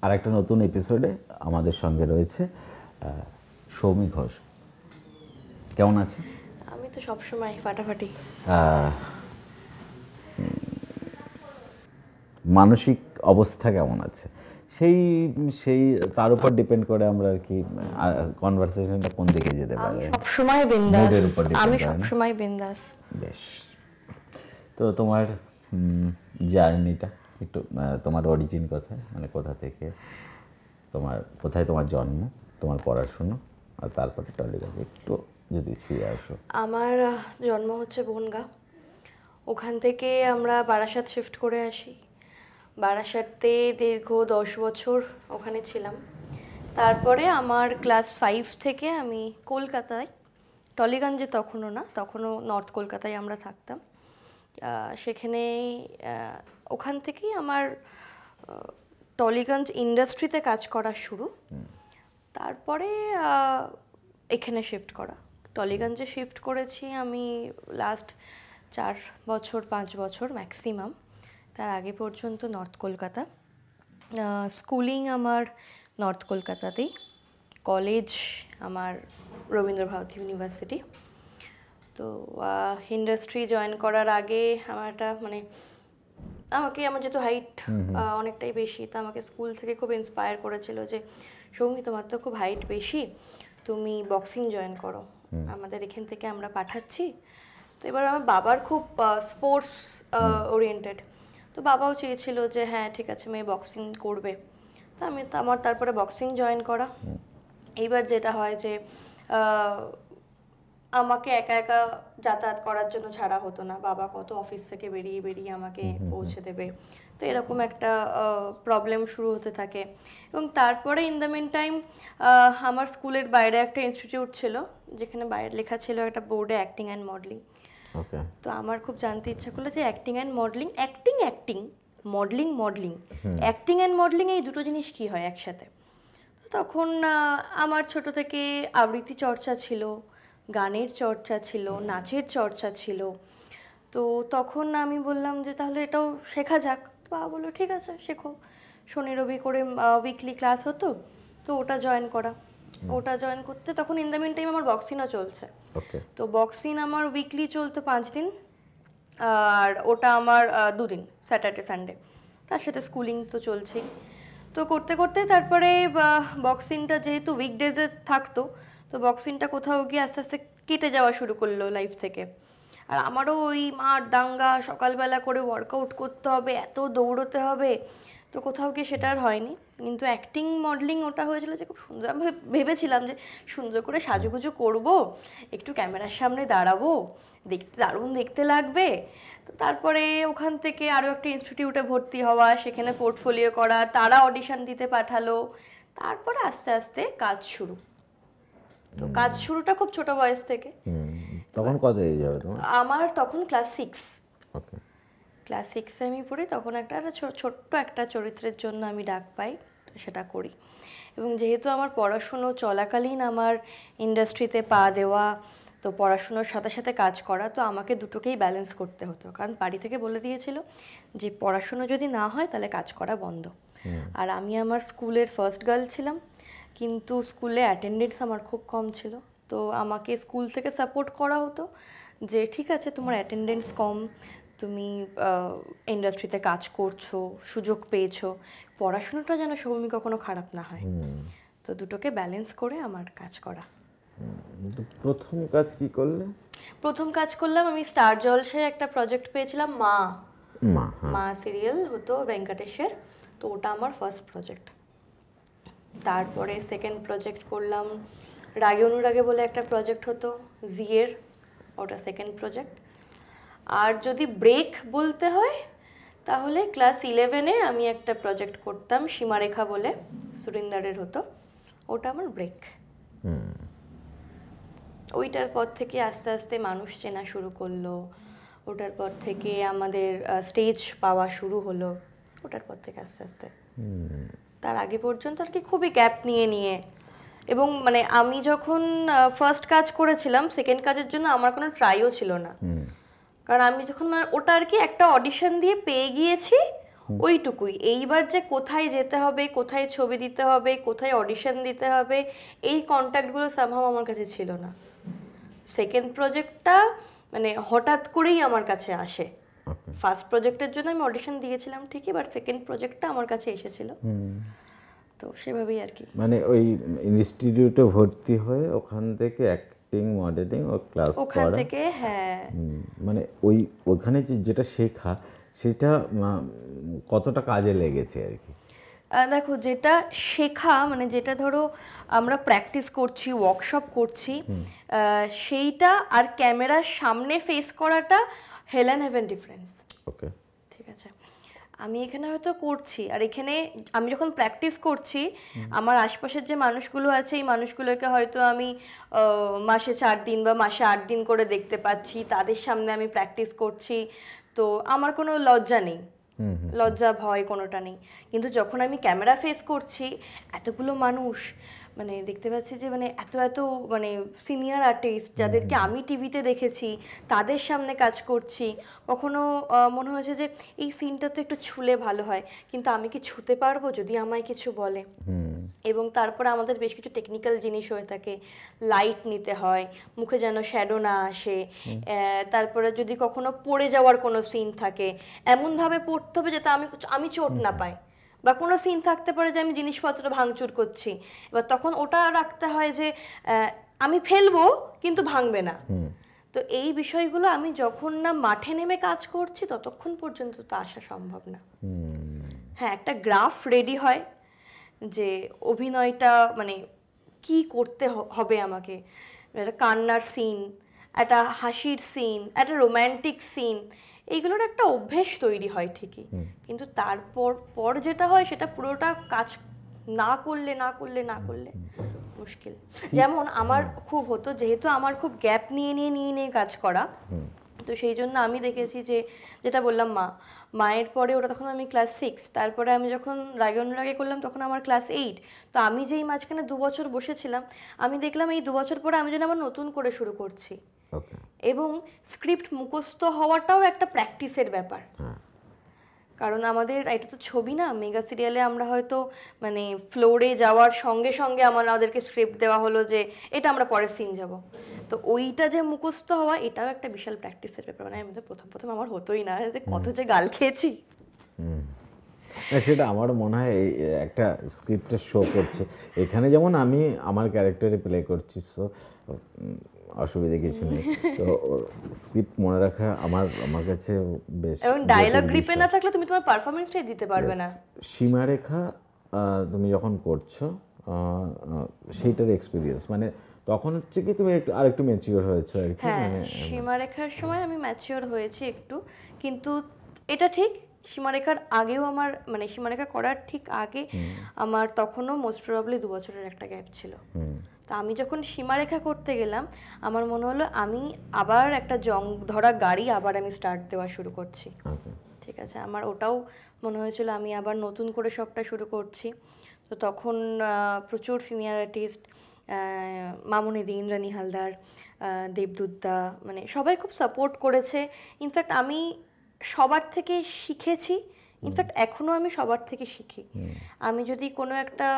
আরেকটা নতুন এপিসোডে আমাদের সঙ্গে রয়েছে সৌমি ঘোষ। কেমন আছে? আমি তো সবসময় ফাটাফাটি। মানসিক অবস্থা কেমন আছে সেই সেই তার উপর ডিপেন্ড করে আমরা আর কি কনভারসেশনটা কোন দিকে যেতে পারে। সবসময় বিন্দাস, মুডের উপর আমি ডিপেন্ড করে না? সবসময় বিন্দাস। বেশ, তো তোমার জার্নিটা একটু, তোমার অরিজিন কোথায়, মানে কোথা থেকে কোথায় তোমার জন্ম, তোমার পড়াশুনো, আর তারপরে টলিগঞ্জ একটু যদি ছুঁয়ে আসো। আমার জন্ম হচ্ছে বনগাঁ, ওখান থেকে আমরা বারাসাত শিফট করে আসি। বারাসাতে দীর্ঘ 10 বছর ওখানে ছিলাম। তারপরে আমার ক্লাস 5 থেকে আমি কলকাতায়, টলিগঞ্জে তখনও না, তখনও নর্থ কলকাতায় আমরা থাকতাম। সেখানে ওখান থেকেই আমার টলিগঞ্জ ইন্ডাস্ট্রিতে কাজ করা শুরু। তারপরে এখানে শিফট করা, টলিগঞ্জে শিফট করেছি আমি লাস্ট 4 বছর 5 বছর ম্যাক্সিমাম। তার আগে পর্যন্ত নর্থ কলকাতা। স্কুলিং আমার নর্থ কলকাতাতেই, কলেজ আমার রবীন্দ্রভারতী ইউনিভার্সিটি। তো ইন্ডাস্ট্রি জয়েন করার আগে আমার একটা আমার যেহেতু হাইট অনেকটাই বেশি, তো আমাকে স্কুল থেকে খুব ইন্সপায়ার করেছিল যে সৌমি, তোমার তো খুব হাইট বেশি, তুমি বক্সিং জয়েন করো, আমাদের এখান থেকে আমরা পাঠাচ্ছি। তো এবার আমার বাবার খুব স্পোর্টস ওরিয়েন্টেড, তো বাবাও চেয়েছিল যে হ্যাঁ ঠিক আছে মেয়ে বক্সিং করবে। তো আমার তারপরে বক্সিং জয়েন করা। এইবার যেটা হয় যে আমাকে একা একা যাতায়াত করার জন্য ছাড়া হতো না, বাবা কত অফিস থেকে বেরিয়ে বেরিয়ে আমাকে পৌঁছে দেবে, তো এরকম একটা প্রবলেম শুরু হতে থাকে। এবং তারপরে ইন দ্য মিন টাইম আমার স্কুলের বাইরে একটা ইনস্টিটিউট ছিল, যেখানে বাইরে লেখা ছিল একটা বোর্ডে অ্যাক্টিং অ্যান্ড মডেলিং। তো আমার খুব জানতে ইচ্ছা করলো যে acting and modelling, acting modelling acting and modelling এই দুটো জিনিস কী হয় একসাথে। তখন আমার ছোট থেকে আবৃত্তি চর্চা ছিল, গানের চর্চা ছিল, নাচের চর্চা ছিল। তো তখন আমি বললাম যে তাহলে এটাও শেখা যাক। বাবা বললো ঠিক আছে শেখো। শনি রবি করে উইকলি ক্লাস হতো, তো ওটা জয়েন করা। ওটা জয়েন করতে তখন ইন দ্য মিন টাইম আমার বক্সিংও চলছে। তো বক্সিং আমার উইকলি চলতো 5 দিন, আর ওটা আমার 2 দিন, স্যাটারডে সানডে। তার সাথে স্কুলিং তো চলছেই। তো করতে করতে তারপরে বক্সিংটা যেহেতু উইকডেজে থাকতো, তো বক্সিংটা কোথাও গিয়ে আস্তে আস্তে কেটে যাওয়া শুরু করলো লাইফ থেকে। আর আমারও ওই মার দাঙ্গা, সকালবেলা করে ওয়ার্কআউট করতে হবে, এত দৌড়তে হবে, তো কোথাও গিয়ে সেটা আর হয়নি। কিন্তু অ্যাক্টিং মডেলিং ওটা হয়েছিল যে খুব সুন্দর, আমি ভেবেছিলাম যে সুন্দর করে সাজুগুজু করব, একটু ক্যামেরার সামনে দাঁড়াবো, দেখতে দারুণ দেখতে লাগবে। তো তারপরে ওখান থেকে আরও একটা ইনস্টিটিউটে ভর্তি হওয়া, সেখানে পোর্টফোলিও করা, তারা অডিশন দিতে পাঠালো। তারপরে আস্তে আস্তে কাজ শুরু। তো কাজ শুরুটা খুব ছোট বয়স থেকে। তখন কত এজ হবে তোমার? আমার তখন ক্লাস 6। ওকে, ক্লাস 6 আমি পড়ি, তখন একটা ছোট্ট একটা চরিত্রের জন্য আমি ডাক পাই, সেটা করি। এবং যেহেতু আমার পড়াশুনো চলাকালীন আমার ইন্ডাস্ট্রিতে পা দেওয়া, তো পড়াশুনোর সাথে সাথে কাজ করা, তো আমাকে দুটোকেই ব্যালেন্স করতে হতো। কারণ বাড়ি থেকে বলে দিয়েছিল যে পড়াশুনো যদি না হয় তাহলে কাজ করা বন্ধ। আর আমি আমার স্কুলের ফার্স্ট গার্ল ছিলাম, কিন্তু স্কুলে অ্যাটেন্ডেন্স আমার খুব কম ছিল। তো আমাকে স্কুল থেকে সাপোর্ট করা হতো যে ঠিক আছে তোমার অ্যাটেন্ডেন্স কম, তুমি ইন্ডাস্ট্রিতে কাজ করছো, সুযোগ পেয়েছো, পড়াশোনাটা যেন সৌমি কখনো খারাপ না হয়। তো দুটোকে ব্যালেন্স করে আমার কাজ করা। প্রথম কাজ কি করলে? প্রথম কাজ করলাম আমি স্টার জলসায় একটা প্রজেক্ট পেয়েছিলাম, মা সিরিয়াল হতো ভেঙ্কটেশের, তো ওটা আমার ফার্স্ট প্রজেক্ট। তারপরে সেকেন্ড প্রজেক্ট করলাম রাগে অনুরাগে বলে একটা প্রজেক্ট হতো জিয়ের, ওটা সেকেন্ড প্রজেক্ট। আর যদি ব্রেক বলতে হয় তাহলে ক্লাস 11-এ আমি একটা প্রজেক্ট করতাম সীমারেখা বলে, সুরিন্দারের হতো, ওটা আমার ব্রেক। ওইটার পর থেকে আস্তে আস্তে মানুষ চেনা শুরু করলো, ওটার পর থেকে আমাদের স্টেজ পাওয়া শুরু হলো, ওটার পর থেকে আস্তে আস্তে। তার আগে পর্যন্ত আর কি খুবই গ্যাপ নিয়ে এবং আমি যখন ফার্স্ট কাজ করেছিলাম, সেকেন্ড কাজের জন্য আমার কোনো ট্রাইও ছিল না। কারণ আমি যখন ওটা আর কি একটা অডিশন দিয়ে পেয়ে গিয়েছি, ওইটুকুই। এইবার যে কোথায় যেতে হবে, কোথায় ছবি দিতে হবে, কোথায় অডিশন দিতে হবে, এই কন্ট্যাক্টগুলো সামহাও আমার কাছে ছিল না। সেকেন্ড প্রজেক্টটা মানে হঠাৎ করেই আমার কাছে আসে। ফার্স্ট প্রজেক্টের জন্য আমি অডিশন দিয়েছিলাম ঠিকই, বাট সেকেন্ড প্রজেক্টটা আমার কাছে এসেছিল। তো সেভাবেই আর কি। মানে ওই ইনস্টিটিউটে ভর্তি হয়ে ওখান থেকে অ্যাক্টিং মডেলিং ও ক্লাস ওখান করা, থেকে হ্যাঁ। মানে ওখানে যেটা শেখা সেটা কতটা কাজে লেগেছে আর কি? দেখো, যেটা শেখা মানে যেটা ধরো আমরা প্র্যাকটিস করছি, ওয়ার্কশপ করছি, সেইটা আর ক্যামেরার সামনে ফেস করাটা হেল অ্যান্ড হেভেন ডিফারেন্স। ওকে, ঠিক আছে, আমি এখানে হয়তো করছি, আর এখানে আমি যখন প্র্যাকটিস করছি আমার আশপাশের যে মানুষগুলো আছে এই মানুষগুলোকে হয়তো আমি মাসে 4 দিন বা মাসে 8 দিন করে দেখতে পাচ্ছি, তাদের সামনে আমি প্র্যাকটিস করছি, তো আমার কোনো লজ্জা নেই, লজ্জা ভয় কোনোটা নেই। কিন্তু যখন আমি ক্যামেরা ফেস করছি, এতগুলো মানুষ মানে দেখতে পাচ্ছি যে মানে এত এত মানে সিনিয়র আর্টিস্ট যাদেরকে আমি টিভিতে দেখেছি তাদের সামনে কাজ করছি, কখনো মনে হয়েছে যে এই সিনটা তো একটু ছুলে ভালো হয়, কিন্তু আমি কি ছুতে পারবো যদি আমায় কিছু বলে। এবং তারপরে আমাদের বেশ কিছু টেকনিক্যাল জিনিস হয়ে থাকে, লাইট নিতে হয়, মুখে যেন শ্যাডো না আসে, তারপরে যদি কখনো পড়ে যাওয়ার কোনো সিন থাকে এমনভাবে পড়তে হবে যাতে আমি চোট না পাই, বা কোনো সিন থাকতে পারে যে আমি জিনিসপত্র ভাঙচুর করছি, এবার তখন ওটা রাখতে হয় যে আমি ফেলবো কিন্তু ভাঙবে না। তো এই বিষয়গুলো আমি যখন না মাঠে নেমে কাজ করছি ততক্ষণ পর্যন্ত তো আসা সম্ভব না। হ্যাঁ, একটা গ্রাফ রেডি হয় যে অভিনয়টা মানে কি করতে হবে আমাকে, একটা কান্নার সিন, একটা হাসির সিন, একটা রোম্যান্টিক সিন, এইগুলোর একটা অভ্যেস তৈরি হয় ঠিকই, কিন্তু তারপর যেটা হয় সেটা পুরোটা কাজ না করলে মুশকিল। যেমন আমার খুব হতো, যেহেতু আমার খুব গ্যাপ নিয়ে কাজ করা, তো সেই জন্য আমি দেখেছি যে যেটা বললাম মায়ের পরে ওটা তখন আমি ক্লাস 6, তারপরে আমি যখন রাগে অনুরাগে করলাম তখন আমার ক্লাস 8, তো আমি যেই মাঝখানে 2 বছর বসেছিলাম আমি দেখলাম এই 2 বছর পরে আমি যেন আবার নতুন করে শুরু করছি। এবং স্ক্রিপ্ট মুখস্থ হওয়াটাও একটা প্র্যাকটিসের ব্যাপার, কারণ আমাদের এটা তো ছবি না, মেগা সিরিয়ালে আমরা হয়তো মানে ফ্লোরে যাওয়ার সঙ্গে সঙ্গে আমাদেরকে স্ক্রিপ্ট দেওয়া হলো যে এটা আমরা পরের সিন যাব, তো ওইটা যে মুখস্থ হওয়া এটাও একটা বিশাল প্র্যাকটিসের ব্যাপার। মানে আমি তো প্রথম আমার হতোই না, যে কত যে গাল খেয়েছি। সেটা আমারও মনে হয় একটা স্ক্রিপ্টে শো করছে। এখানে যেমন আমি আমার ক্যারেক্টারে প্লে করছি, সো অসুবিধা কিছু নেই। তো স্ক্রিপ্ট মনে রাখা আমার কাছে বেশ, এবং ডায়লগ গ্রিপে না থাকলে তুমি তোমার পারফরমেন্সটাই দিতে পারবে না। সীমারেখা তুমি যখন করছো সেইটার এক্সপিরিয়েন্স মানে তখন হচ্ছে কি তুমি আরেকটু ম্যাচিওর হয়েছো আর কি? হ্যাঁ, সীমারেখার সময় আমি ম্যাচিওর হয়েছি একটু, কিন্তু এটা ঠিক সীমারেখার আগেও আমার মানে সীমারেখা করার ঠিক আগে আমার তখনও মোস্ট প্রবাবলি 2 বছরের একটা গ্যাপ ছিল। তো আমি যখন সীমারেখা করতে গেলাম আমার মনে হলো আমি আবার একটা জং ধরা গাড়ি আবার আমি স্টার্ট দেওয়া শুরু করছি। ঠিক আছে, আমার ওটাও মনে হয়েছিল আমি আবার নতুন করে সবটা শুরু করছি। তো তখন প্রচুর সিনিয়র আর্টিস্ট, মামুনিদি, ইন্দ্রাণী হালদার, দেবদূতদা, মানে সবাই খুব সাপোর্ট করেছে। ইনফ্যাক্ট আমি সবার থেকে শিখেছি, ইনফ্যাক্ট এখনও আমি সবার থেকে শিখি। আমি যদি কোনো একটা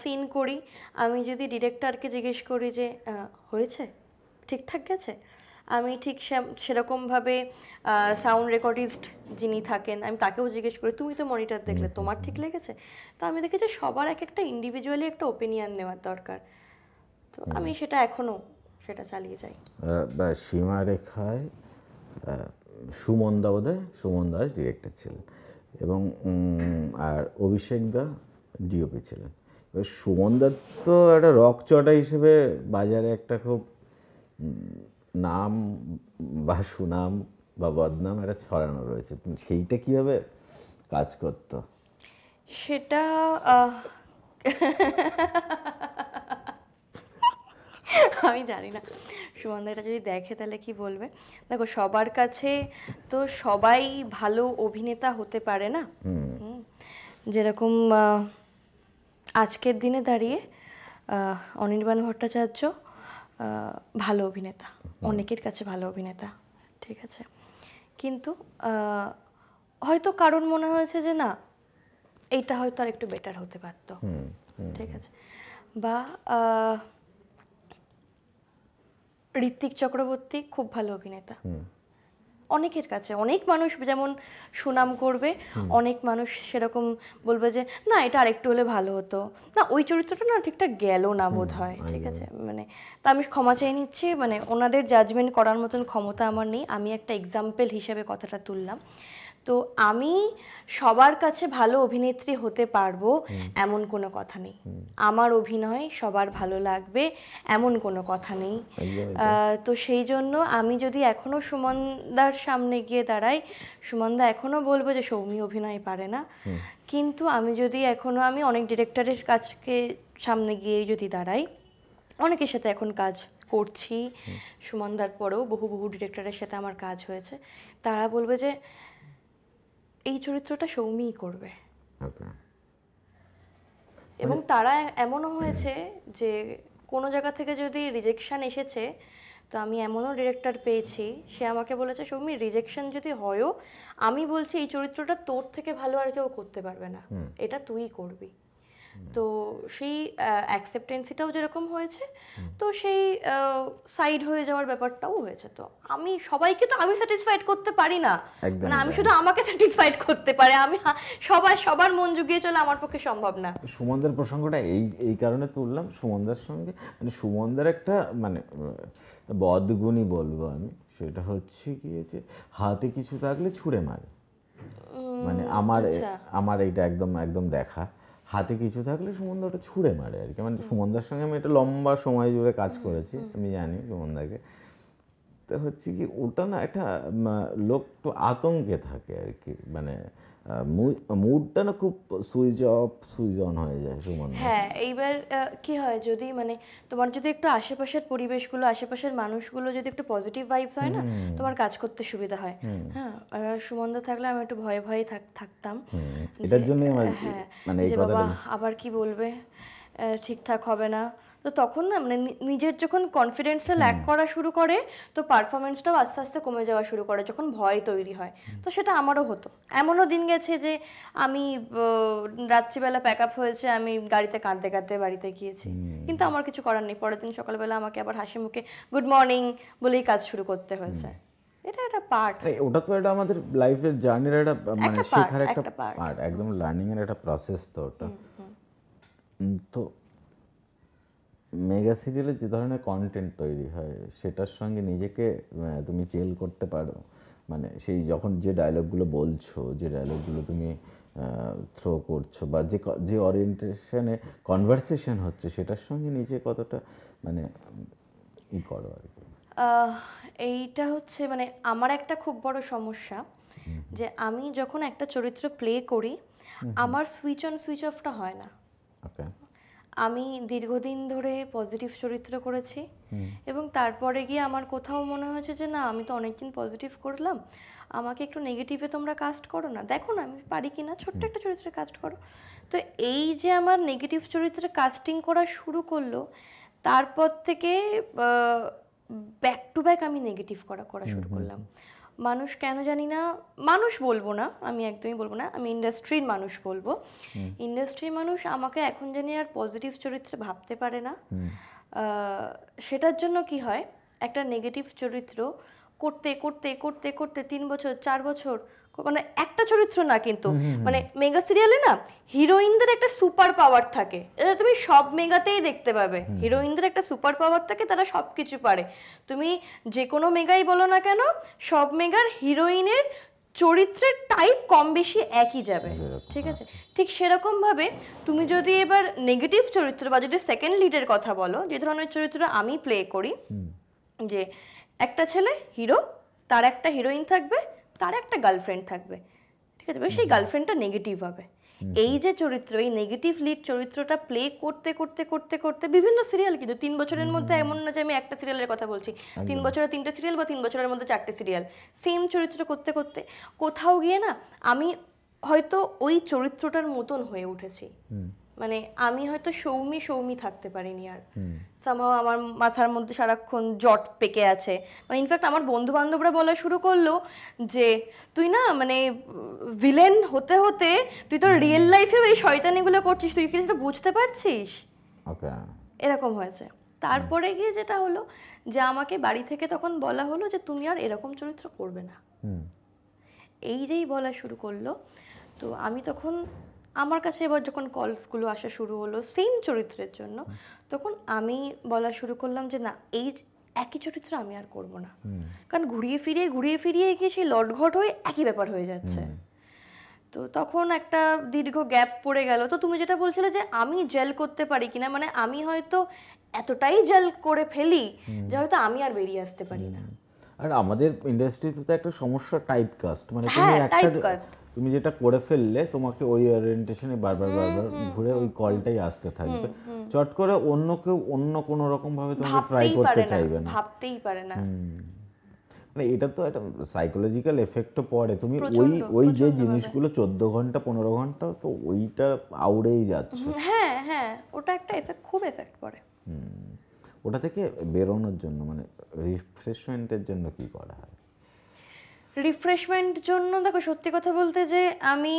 সিন করি, আমি যদি ডিরেক্টরকে জিজ্ঞেস করি যে হয়েছে, ঠিকঠাক গেছে, আমি ঠিক সেরকমভাবে সাউন্ড রেকর্ডিস্ট যিনি থাকেন আমি তাকেও জিজ্ঞেস করি তুমি তো মনিটর দেখলে তোমার ঠিক লেগেছে। তো আমি দেখি যে সবার একটা ইন্ডিভিজুয়ালি একটা ওপিনিয়ন নেওয়ার দরকার, তো আমি সেটা এখনও সেটা চালিয়ে যাই। সীমারেখায় সুমন দাস ডিরেক্টর ছিলেন এবং আর অভিষেক দা ডিওপি ছিলেন। এবার সুমন দা তো একটা রক চটা হিসেবে বাজারে একটা খুব নাম বা সুনাম বা বদনাম একটা ছড়ানো রয়েছে, সেইটা কীভাবে কাজ করতো সেটা আমি জানি না সুমনদা এটা যদি দেখে তাহলে কি বলবে। দেখো, সবার কাছে তো সবাই ভালো অভিনেতা হতে পারে না। যেরকম আজকের দিনে দাঁড়িয়ে অনির্বাণ ভট্টাচার্য ভালো অভিনেতা, অনেকের কাছে ভালো অভিনেতা, ঠিক আছে, কিন্তু হয়তো কারণ মনে হয়েছে যে না এইটা হয়তো আর একটু বেটার হতে পারতো, ঠিক আছে। বা ঋত্বিক চক্রবর্তী খুব ভালো অভিনেতা, অনেকের কাছে অনেক মানুষ যেমন সুনাম করবে, অনেক মানুষ সেরকম বলবে যে না এটা আরেকটু হলে ভালো হতো, না ওই চরিত্রটা না ঠিকঠাক গেল না বোধ হয়, ঠিক আছে। মানে তা আমি ক্ষমা চেয়ে নিচ্ছি, মানে ওনাদের জাজমেন্ট করার মতন ক্ষমতা আমার নেই, আমি একটা এক্সাম্পল হিসেবে কথাটা তুললাম। তো আমি সবার কাছে ভালো অভিনেত্রী হতে পারবো এমন কোনো কথা নেই, আমার অভিনয় সবার ভালো লাগবে এমন কোনো কথা নেই। তো সেই জন্য আমি যদি এখনো সুমনদার সামনে গিয়ে দাঁড়াই, সুমনদা এখনো বলবো যে সৌমি অভিনয় পারে না, কিন্তু আমি যদি এখনো আমি অনেক ডিরেক্টরের কাছকে সামনে গিয়ে যদি দাঁড়াই, অনেকের সাথে এখন কাজ করছি, সুমনদার পরেও বহু বহু ডিরেক্টরের সাথে আমার কাজ হয়েছে, তারা বলবে যে এই চরিত্রটা সৌমিই করবে। এবং তারা এমনও হয়েছে যে কোনো জায়গা থেকে যদি রিজেকশন এসেছে, তো আমি এমনও ডিরেক্টর পেয়েছি সে আমাকে বলেছে সৌমি রিজেকশন যদি হয়ও আমি বলছি এই চরিত্রটা তোর থেকে ভালো আর কেউ করতে পারবে না, এটা তুই করবি। তো সেই অ্যাকসেপ্টেন্সিটাও যেরকম হয়েছে, তো সেই সাইড হয়ে যাওয়ার ব্যাপারটাও হয়েছে। তো আমি সবাইকে তো আমি স্যাটিসফাইড করতে পারি না, মানে আমি শুধু আমাকে স্যাটিসফাইড করতে পারি, আমি সবার মন জুগিয়ে চলে আমার পক্ষে সম্ভব না। সুমনদার প্রসঙ্গটা এই কারণে তুললাম, সুমনদার সঙ্গে মানে সুমনদার একটা মানে বদগুণই বলবো আমি, সেটা হচ্ছে গিয়ে যে হাতে কিছু থাকলে ছুঁড়ে মারে, মানে আমার এইটা একদম দেখা, হাতে কিছু থাকলে সুমনদা ওটা ছুঁড়ে মারে আর কি। মানে সুমনদার সঙ্গে আমি একটা লম্বা সময় জুড়ে কাজ করেছি, আমি জানি সুমনদাকে। তো হচ্ছে কি ওটা না একটা লোক তো আতঙ্কে থাকে আর কি, মানে মুডটা না খুব সুইচ অন হয়ে যায় সুমনদা। হ্যাঁ, এইবার কি হয় যদি মানে তোমার যদি একটু আশেপাশের পরিবেশগুলো, আশেপাশের মানুষগুলো যদি একটু পজিটিভ ভাইবস হয় না, তোমার কাজ করতে সুবিধা হয়। হ্যাঁ, সুমনদা থাকলে আমি একটু ভয়ে ভয়ে থাকতাম, এটার জন্যই আমার মানে এই কথাটা আবার কি বলবে, ঠিকঠাক হবে না। তো তখন না মানে নিজের যখন কনফিডেন্সটা ল্যাক করা শুরু করে, তো পারফরমেন্সটাও আস্তে আস্তে কমে যাওয়া শুরু করে, যখন ভয় তৈরি হয়। তো সেটা আমারও হতো, এমনও দিন গেছে যে আমি রাত্রিবেলা প্যাক আপ হয়েছে, আমি গাড়িতে কাঁদতে কাঁদতে বাড়িতে গিয়েছি, কিন্তু আমার কিছু করার নেই, পরের দিন সকালবেলা আমাকে আবার হাসি মুখে গুড মর্নিং বলেই কাজ শুরু করতে হয়েছে। এটা একটা পার্ট, ওটা তো এটা আমাদের লাইফের জার্নির একটা মানে শেখার একটা পার্ট, একদম লার্নিং এর একটা প্রসেস তো ওটা। তো মেগা সিরিয়ালে যে ধরনের কন্টেন্ট তৈরি হয় সেটার সঙ্গে নিজেকে তুমি জেল করতে পারো, মানে সেই যখন যে ডায়লগগুলো বলছো, যে ডায়লগগুলো তুমি থ্রো করছো, বা যে ওরিয়েন্টেশনে কনভারসেশন হচ্ছে সেটার সঙ্গে নিজে কতটা মানে ই করো আর কি। এইটা হচ্ছে মানে আমার একটা খুব বড় সমস্যা, যে আমি যখন একটা চরিত্র প্লে করি আমার সুইচ অন সুইচ অফটা হয় না। ওকে, আমি দীর্ঘদিন ধরে পজিটিভ চরিত্র করেছি এবং তারপরে গিয়ে আমার কোথাও মনে হয়েছে যে না আমি তো অনেকদিন পজিটিভ করলাম, আমাকে একটু নেগেটিভে তোমরা কাস্ট করো না, দেখো না আমি পারি কি না, ছোট্ট একটা চরিত্রে কাস্ট করো। তো এই যে আমার নেগেটিভ চরিত্রে কাস্টিং করা শুরু করলো, তারপর থেকে ব্যাক টু ব্যাক আমি নেগেটিভ করা শুরু করলাম। মানুষ কেন জানি না, মানুষ বলবো না, আমি একদমই বলবো না, আমি ইন্ডাস্ট্রির মানুষ বলবো, ইন্ডাস্ট্রির মানুষ আমাকে এখন জানি আর পজিটিভ চরিত্রে ভাবতে পারে না। সেটার জন্য কি হয়, একটা নেগেটিভ চরিত্র করতে করতে করতে করতে 3 বছর 4 বছর, মানে একটা চরিত্র না কিন্তু, মানে মেগা সিরিয়ালে না হিরোইনদের একটা সুপার পাওয়ার থাকে, এটা তুমি সব মেগাতেই দেখতে পাবে, হিরোইনদের একটা সুপার পাওয়ার থাকে, তারা সব কিছু পারে। তুমি যে কোনো মেগাই বলো না কেন, সব মেগার হিরোইনের চরিত্রের টাইপ কম বেশি একই যাবে, ঠিক আছে। ঠিক সেরকম ভাবে তুমি যদি এবার নেগেটিভ চরিত্র বা যদি সেকেন্ড লিডের কথা বলো, যে ধরনের চরিত্র আমি প্লে করি, যে একটা ছেলে হিরো, তার একটা হিরোইন থাকবে, তার একটা গার্লফ্রেন্ড থাকবে, ঠিক আছে, সেই গার্লফ্রেন্ডটা নেগেটিভ হবে। এই যে চরিত্র, এই নেগেটিভ লিড চরিত্রটা প্লে করতে করতে করতে করতে বিভিন্ন সিরিয়াল, কিন্তু 3 বছরের মধ্যে এমন না যে আমি একটা সিরিয়ালের কথা বলছি, 3 বছরে 3টে সিরিয়াল বা 3 বছরের মধ্যে 4টে সিরিয়াল, সেম চরিত্র করতে করতে কোথাও গিয়ে না আমি হয়তো ওই চরিত্রটার মতন হয়ে উঠেছি, মানে আমি হয়তো সৌমি সৌমি থাকতে পারিনি আর, সামহাও আমার মাথার মধ্যে সারাক্ষণ জট পেকে আছে। মানে ইনফ্যাক্ট আমার বন্ধু বান্ধবরা বলা শুরু করলো যে তুই না মানে ভিলেন হতে হতে তুই তো রিয়েল লাইফেও এই শয়তানিগুলো করছিস, তুই কি সেটা বুঝতে পারছিস, ওকে। এরকম হয়েছে। তারপরে গিয়ে যেটা হলো যে আমাকে বাড়ি থেকে তখন বলা হলো যে তুমি আর এরকম চরিত্র করবে না। এই যেই বলা শুরু করলো, তো আমি তখন আমার কাছে এবার যখন কলসগুলো আসা শুরু হলো সেম চরিত্রের জন্য, তখন আমি বলা শুরু করলাম যে না, এই একই চরিত্র আমি আর করব না। কারণ ঘুরিয়ে ফিরিয়ে গিয়ে সেই লটঘট হয়ে একই ব্যাপার হয়ে যাচ্ছে। তো তখন একটা দীর্ঘ গ্যাপ পড়ে গেল। তো তুমি যেটা বলছিলে যে আমি জেল করতে পারি কিনা, মানে আমি হয়তো এতটাই জেল করে ফেলি যে হয়তো আমি আর বেরিয়ে আসতে পারি না। আর আমাদের ইন্ডাস্ট্রিতে তো একটা সমস্যা টাইপ কাস্ট, মানে তুমি হ্যাঁ, একটা typecast। তুমি যেটা করে ফেললে তোমাকে ওই ওরিয়েন্টেশনে বারবার ঘুরে ওই কলটাই আসতে থাকবে। চট করে অন্য কেউ অন্য কোনো রকম ভাবে তোমাকে ট্রাই ভাবতেই করতে পারে না, চাইবে না। ভাবতেই পারে না। মানে এটা তো একটা সাইকোলজিক্যাল এফেক্টও পড়ে। তুমি ওই প্রচণ্ড, ওই যে প্রচণ্ডভাবে। জিনিসগুলো 14 ঘন্টা 15 ঘন্টা তো ওইটা আউড়েই যাচ্ছে। হ্যাঁ হ্যাঁ, ওটা একটা এফেক্ট, খুব এফেক্ট পড়ে। ওটা থেকে বেরোনোর জন্য মানে রিফ্রেশমেন্টের জন্য কি করা হয়? রিফ্রেশমেন্ট জন্য দেখো, সত্যি কথা বলতে যে আমি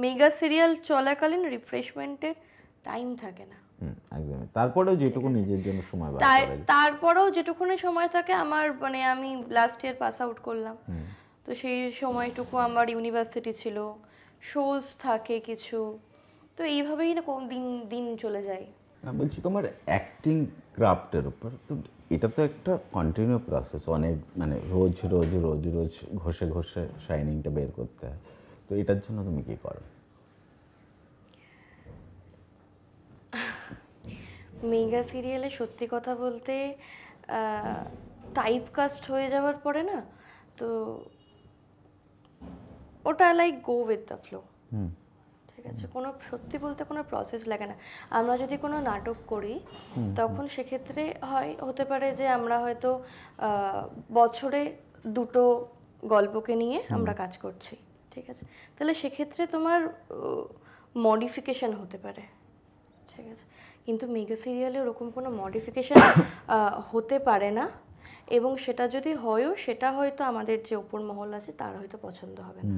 মেগা সিরিয়াল চলাকালীন রিফ্রেশমেন্টের টাইম থাকে না। একদমই। তারপরেও যেটুকু নিজের জন্য সময় বার করে। তারপরেও যেটুকুনি সময় থাকে আমার, মানে আমি লাস্ট ইয়ার পাস আউট করলাম, তো সেই সময়টুকু আমার ইউনিভার্সিটি ছিল, শোজ থাকে কিছু, তো এইভাবেই না কোন দিন দিন চলে যায়। বলছি তোমার অ্যাক্টিং ক্রাফটের উপর তো, এটা তো একটা কন্টিনিউ প্রসেস, অনেক মানে রোজ রোজ রোজ রোজ ঘষে ঘষে শাইনিংটা বের করতে হয়। তো এটার জন্য তুমি কি করো? মেগা সিরিয়ালে সত্যি কথা বলতে টাইপকাস্ট হয়ে যাওয়ার পরে না, তো ওটা like go with the flow. ঠিক আছে, কোনো সত্যি বলতে কোনো প্রসেস লাগে না। আমরা যদি কোনো নাটক করি তখন সেক্ষেত্রে হতে পারে যে আমরা হয়তো বছরে 2টো গল্পকে নিয়ে আমরা কাজ করছি, ঠিক আছে, তাহলে সেক্ষেত্রে তোমার মডিফিকেশন হতে পারে, ঠিক আছে। কিন্তু মেগা সিরিয়ালে ওরকম কোনো মডিফিকেশন হতে পারে না, এবং সেটা যদি হয়ও সেটা হয়তো আমাদের যে ওপর মহল আছে তার হয়তো পছন্দ হবে না।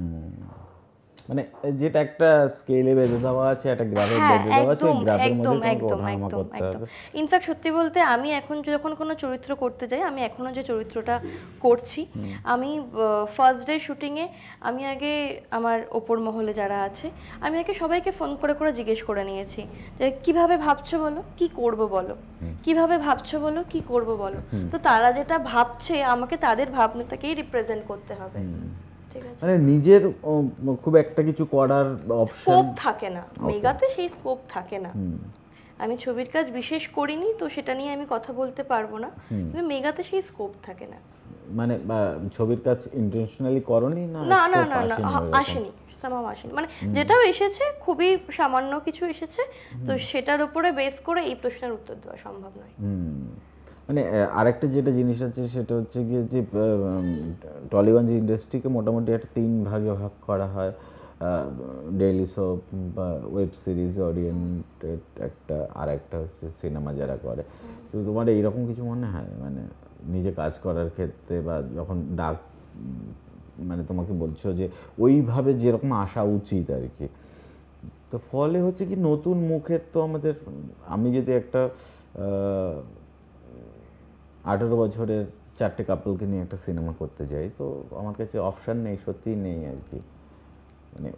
মানে যেটা একটা স্কেলে বেঁধে দেওয়া আছে, একটা গ্রাফে বেঁধে দেওয়া আছে, ওই গ্রাফের মধ্যে তোমাকে ওঠানামা করতে হবে। ইনফ্যাক্ট সত্যি বলতে আমি এখন যখন কোনো চরিত্র করতে যাই, আমি এখনো যে চরিত্রটা করছি, আমি ফার্স্ট ডে শুটিংয়ে আমি আগে আমার ওপর মহলে যারা আছে আমি আগে সবাইকে ফোন করে করে জিজ্ঞেস করে নিয়েছি যে কিভাবে ভাবছো বলো, কি করব বলো, কিভাবে ভাবছো বলো, কি করব বলো। তো তারা যেটা ভাবছে আমাকে তাদের ভাবনাটাকেই রিপ্রেজেন্ট করতে হবে। মানে নিজের খুব একটা কিছু করার অপশন স্কোপ থাকে না মেগাতে, সেই স্কোপ থাকে না। আমি ছবির কাজ বিশেষ করিনি তো সেটা নিয়ে আমি কথা বলতে পারবো না, কিন্তু মেগাতে সেই স্কোপ থাকে না। মানে ছবির কাজ ইন্টেনশনালি করনি? না না না না না, আসেনি, সামাও আসেনি, মানে যেটাও এসেছে খুবই সামান্য কিছু এসেছে, তো সেটার উপরে বেস করে এই প্রশ্নের উত্তর দেওয়া সম্ভব নয়। মানে আরেকটা যেটা জিনিস আছে সেটা হচ্ছে গিয়ে যে টলিগঞ্জ ইন্ডাস্ট্রিকে মোটামুটি একটা 3 ভাগে ভাগ করা হয়। ডেইলি সোপ বা ওয়েব সিরিজ ওরিয়েন্টেড একটা, আর একটা হচ্ছে সিনেমা যারা করে। তো তোমার এইরকম কিছু মনে হয় মানে নিজে কাজ করার ক্ষেত্রে, বা যখন ডাক মানে তোমাকে বলছো যে ওইভাবে যেরকম আসা উচিত আর কি, তো ফলে হচ্ছে কি নতুন মুখের তো আমাদের, আমি যদি একটা 18 বছরের 4টে কাপলকে নিয়ে একটা সিনেমা করতে যাই, তো আমার কাছে অপশান নেই, সত্যিই নেই আর কি। মানে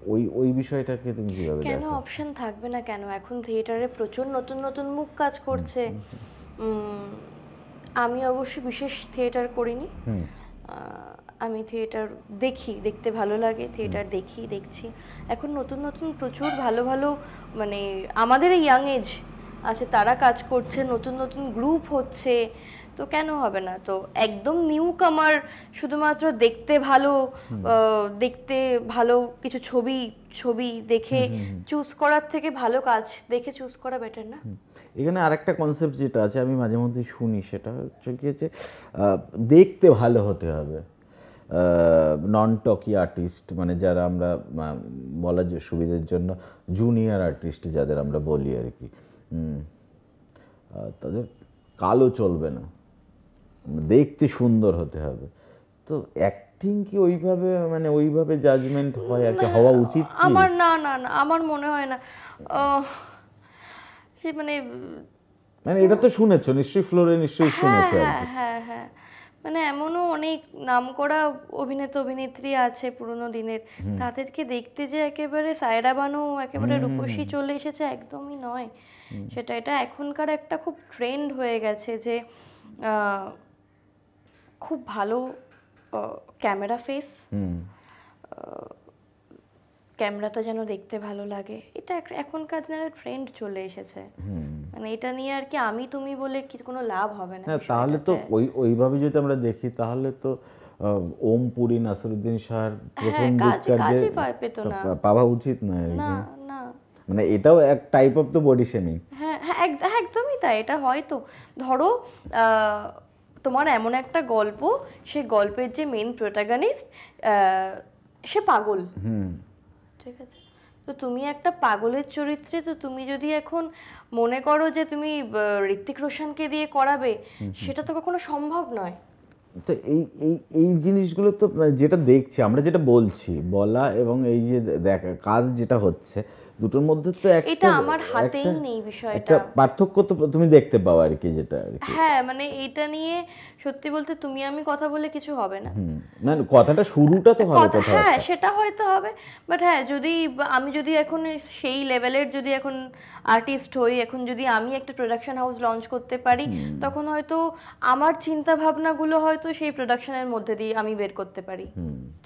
ওই বিষয়টাকে তুমি কীভাবে দেখো? কেন অপশন থাকবে না, কেন? এখন থিয়েটারে প্রচুর নতুন নতুন মুখ কাজ করছে। আমি অবশ্য বিশেষ থিয়েটার করিনি, আমি থিয়েটার দেখি, দেখতে ভালো লাগে, থিয়েটার দেখছি। এখন নতুন নতুন প্রচুর ভালো ভালো মানে আমাদের ইয়াং এজ আছে, তারা কাজ করছে, নতুন নতুন গ্রুপ হচ্ছে, তো কেন হবে না? তো একদম নিউ কামার শুধুমাত্র দেখতে ভালো কিছু ছবি দেখে চুজ করার থেকে ভালো কাজ দেখে চুজ করা বেটার না? এখানে আরেকটা কনসেপ্ট যেটা আছে আমি মাঝে মধ্যে শুনি, সেটা হচ্ছে কি যে দেখতে ভালো হতে হবে। নন টকি আর্টিস্ট, মানে যারা আমরা বলার সুবিধার জন্য জুনিয়র আর্টিস্ট যাদের আমরা বলি আর কি, তাদের কালো চলবে না, দেখতে সুন্দর হতে হবে। তো অ্যাক্টিং কি ওইভাবে, মানে ওইভাবে জাজমেন্ট হয় আর কি, হওয়া উচিত কি? আমার না না না আমার মনে হয় না। সে মানে মানে এটা তো শুনেছো নিশ্চয়ই, ফ্লোরে নিশ্চয়ই শুনেছো আর হ্যাঁ কি। হ্যাঁ হ্যাঁ, মানে এমনও অনেক নামকরা অভিনেতা অভিনেত্রী আছে পুরোনো দিনের, তাদেরকে দেখতে যে একেবারে সায়রা বানু একেবারে রূপসী চলে এসেছে, একদমই নয় সেটা। এটা এখনকার একটা খুব ট্রেন্ড হয়ে গেছে যে খুব ভালো ক্যামেরা ফেস, ক্যামেরাটা যেন দেখতে ভালো লাগে, এটা এখনকার দিনের ট্রেন্ড চলে এসেছে। মানে এটা নিয়ে আর কি আমি তুমি বলে কি কোনো লাভ হবে না। হ্যাঁ, তাহলে তো ওইভাবে যদি আমরা দেখি তাহলে তো ওম পুরী, নাসিরুদ্দিন শাহর প্রথম দিককার যে পেতো না, পাওয়া উচিত না আর না কি। না। মানে এটাও এক type of the body shaming. হ্যাঁ হ্যাঁ একদমই তাই। এটা হয়তো ধরো তোমার এমন একটা গল্প, সেই গল্পের যে মেন প্রোটাগনিস্ট সে পাগল, ঠিক আছে, তো তুমি একটা পাগলের চরিত্রে, তো তুমি যদি এখন মনে করো যে তুমি ঋত্বিক রোশনকে দিয়ে করাবে, সেটা তো কখনো সম্ভব নয়। তো এই এই এই জিনিসগুলো তো যেটা দেখছি আমরা, যেটা বলছি বলা এবং এই যে দেখা কাজ যেটা হচ্ছে, দুটোর মধ্যে তো এটা আমার হাতেই নেই বিষয়টা, একটা পার্থক্য তো তুমি দেখতে পাও আর কি, যেটা আর কি। হ্যাঁ মানে এটা নিয়ে সত্যি বলতে তুমি আমি কথা বলে কিছু হবে না। না কথাটা শুরুটা তো হবে কথা, হ্যাঁ সেটা হয়তো হবে, বাট হ্যাঁ যদি আমি যদি এখন সেই লেভেলের যদি এখন আর্টিস্ট হই, এখন যদি আমি একটা প্রোডাকশন হাউস লঞ্চ করতে পারি, তখন হয়তো আমার চিন্তা ভাবনাগুলো হয়তো সেই প্রোডাকশনের মধ্যে দিয়ে আমি বের করতে পারি,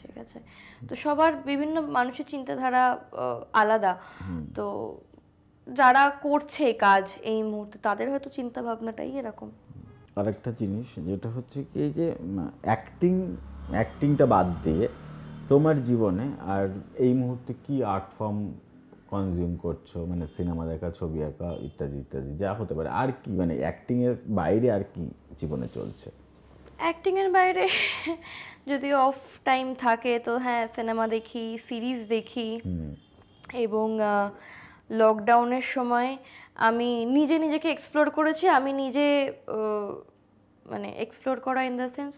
ঠিক আছে। তো সবার বিভিন্ন মানুষের চিন্তাধারা আলাদা, তো যারা করছে কাজ এই মুহূর্তে তাদের হয়তো চিন্তা ভাবনাটাই এরকম। আরেকটা জিনিস যেটা হচ্ছে কি, এই যে অ্যাক্টিংটা বাদ দিয়ে তোমার জীবনে আর এই মুহূর্তে কি আর্ট ফর্ম কনজিউম করছো, মানে সিনেমা দেখা, ছবি আঁকা ইত্যাদি ইত্যাদি যা হতে পারে, আর কি মানে অ্যাক্টিংয়ের বাইরে আর কি জীবনে চলছে? অ্যাক্টিংয়ের বাইরে যদি অফ টাইম থাকে তো হ্যাঁ সিনেমা দেখি, সিরিজ দেখি, এবং লকডাউনের সময় আমি নিজেকে এক্সপ্লোর করেছি। আমি নিজে মানে এক্সপ্লোর করা ইন দ্য সেন্স,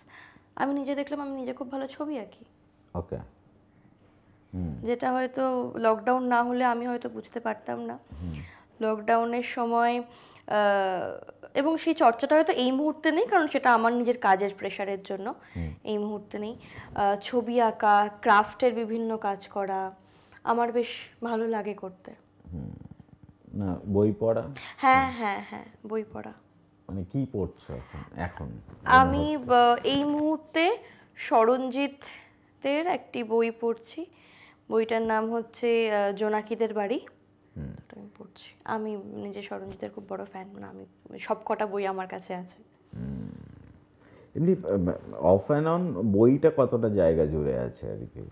আমি নিজে দেখলাম আমি নিজে খুব ভালো ছবি আঁকি। ওকে। যেটা হয়তো লকডাউন না হলে আমি হয়তো বুঝতে পারতাম না। লকডাউনের সময় এবং সেই চর্চাটা হয়তো এই মুহূর্তে নেই, কারণ সেটা আমার নিজের কাজের প্রেশারের জন্য এই মুহূর্তে নেই। ছবি আঁকা, ক্রাফটের বিভিন্ন কাজ করা আমার বেশ ভালো লাগে করতে। না বই পড়া? হ্যাঁ হ্যাঁ হ্যাঁ বই পড়া। মানে কি পড়ছো এখন? আমি এই মুহূর্তে স্মরণজিতের একটি বই পড়ছি। বইটার নাম হচ্ছে জোনাকিদের বাড়ি। আমি পড়ছি। আমি নিজে স্মরণজিতের খুব বড় ফ্যান, না আমি সব কটা বই আমার কাছে আছে। এমনি অফ অ্যান্ড অন বইটা কতটা জায়গা জুড়ে আছে আর কি,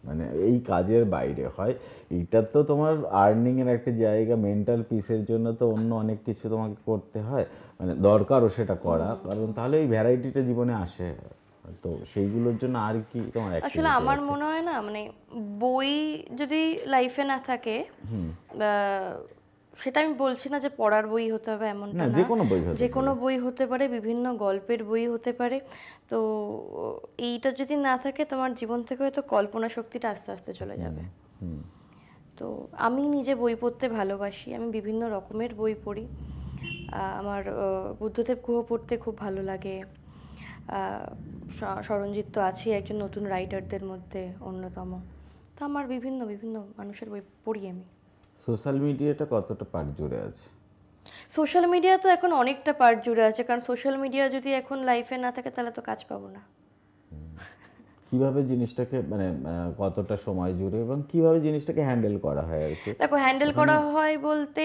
মানে এই কাজের বাইরে হয়, এইটা তো তোমার আর্নিং এর একটা জায়গা, মেন্টাল পিসের জন্য তো অন্য অনেক কিছু তোমাকে করতে হয়, মানে দরকারও সেটা করা, কারণ তাহলে এই ভ্যারাইটিটা জীবনে আসে। তো সেইগুলোর জন্য আর কি তোমার আসলে আমার মনে হয় না, মানে বই যদি লাইফে না থাকে, সেটা আমি বলছি না যে পড়ার বই হতে হবে এমনটা না, যে কোনো বই হতে পারে, বিভিন্ন গল্পের বই হতে পারে। তো এইটা যদি না থাকে তোমার জীবন থেকে হয়তো কল্পনা শক্তিটা আস্তে আস্তে চলে যাবে। তো আমি নিজে বই পড়তে ভালোবাসি, আমি বিভিন্ন রকমের বই পড়ি। আমার বুদ্ধদেব গুহ পড়তে খুব ভালো লাগে। স্মরণজিৎ তো আছেই একজন নতুন রাইটারদের মধ্যে অন্যতম। তো আমার বিভিন্ন বিভিন্ন মানুষের বই পড়ি আমি। সোশ্যাল মিডিয়াটা কতটা পার্ট জুড়ে আছে? সোশ্যাল মিডিয়া তো এখন অনেকটা পার্ট জুড়ে আছে, কারণ সোশ্যাল মিডিয়া যদি এখন লাইফে না থাকে তাহলে তো কাজ পাবো না। কিভাবে জিনিসটাকে মানে কতটা সময় জুড়ে এবং কিভাবে জিনিসটাকে হ্যান্ডেল করা হয় আর কি? দেখো হ্যান্ডেল করা হয় বলতে,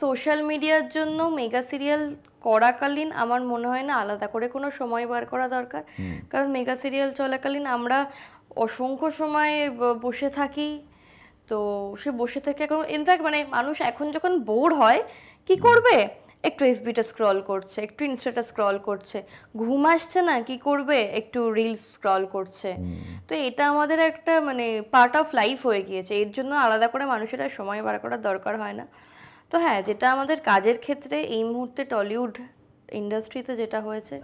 সোশ্যাল মিডিয়ার জন্য মেগা সিরিয়াল করাকালীন আমার মনে হয় না আলাদা করে কোনো সময় বার করা দরকার, কারণ মেগা সিরিয়াল চলাকালীন আমরা অসংখ্য সময় বসে থাকি। তো সে বসে থেকে এখন ইনফ্যাক্ট মানে মানুষ এখন যখন বোর হয় কি করবে, একটু এফবিটা স্ক্রল করছে, একটু ইনস্টাটা স্ক্রল করছে, ঘুম আসছে না কি করবে, একটু রিলস স্ক্রল করছে। তো এটা আমাদের একটা মানে পার্ট অফ লাইফ হয়ে গিয়েছে, এর জন্য আলাদা করে মানুষের আর সময় বার করার দরকার হয় না। তো হ্যাঁ, যেটা আমাদের কাজের ক্ষেত্রে এই মুহূর্তে টলিউড ইন্ডাস্ট্রিতে যেটা হয়েছে,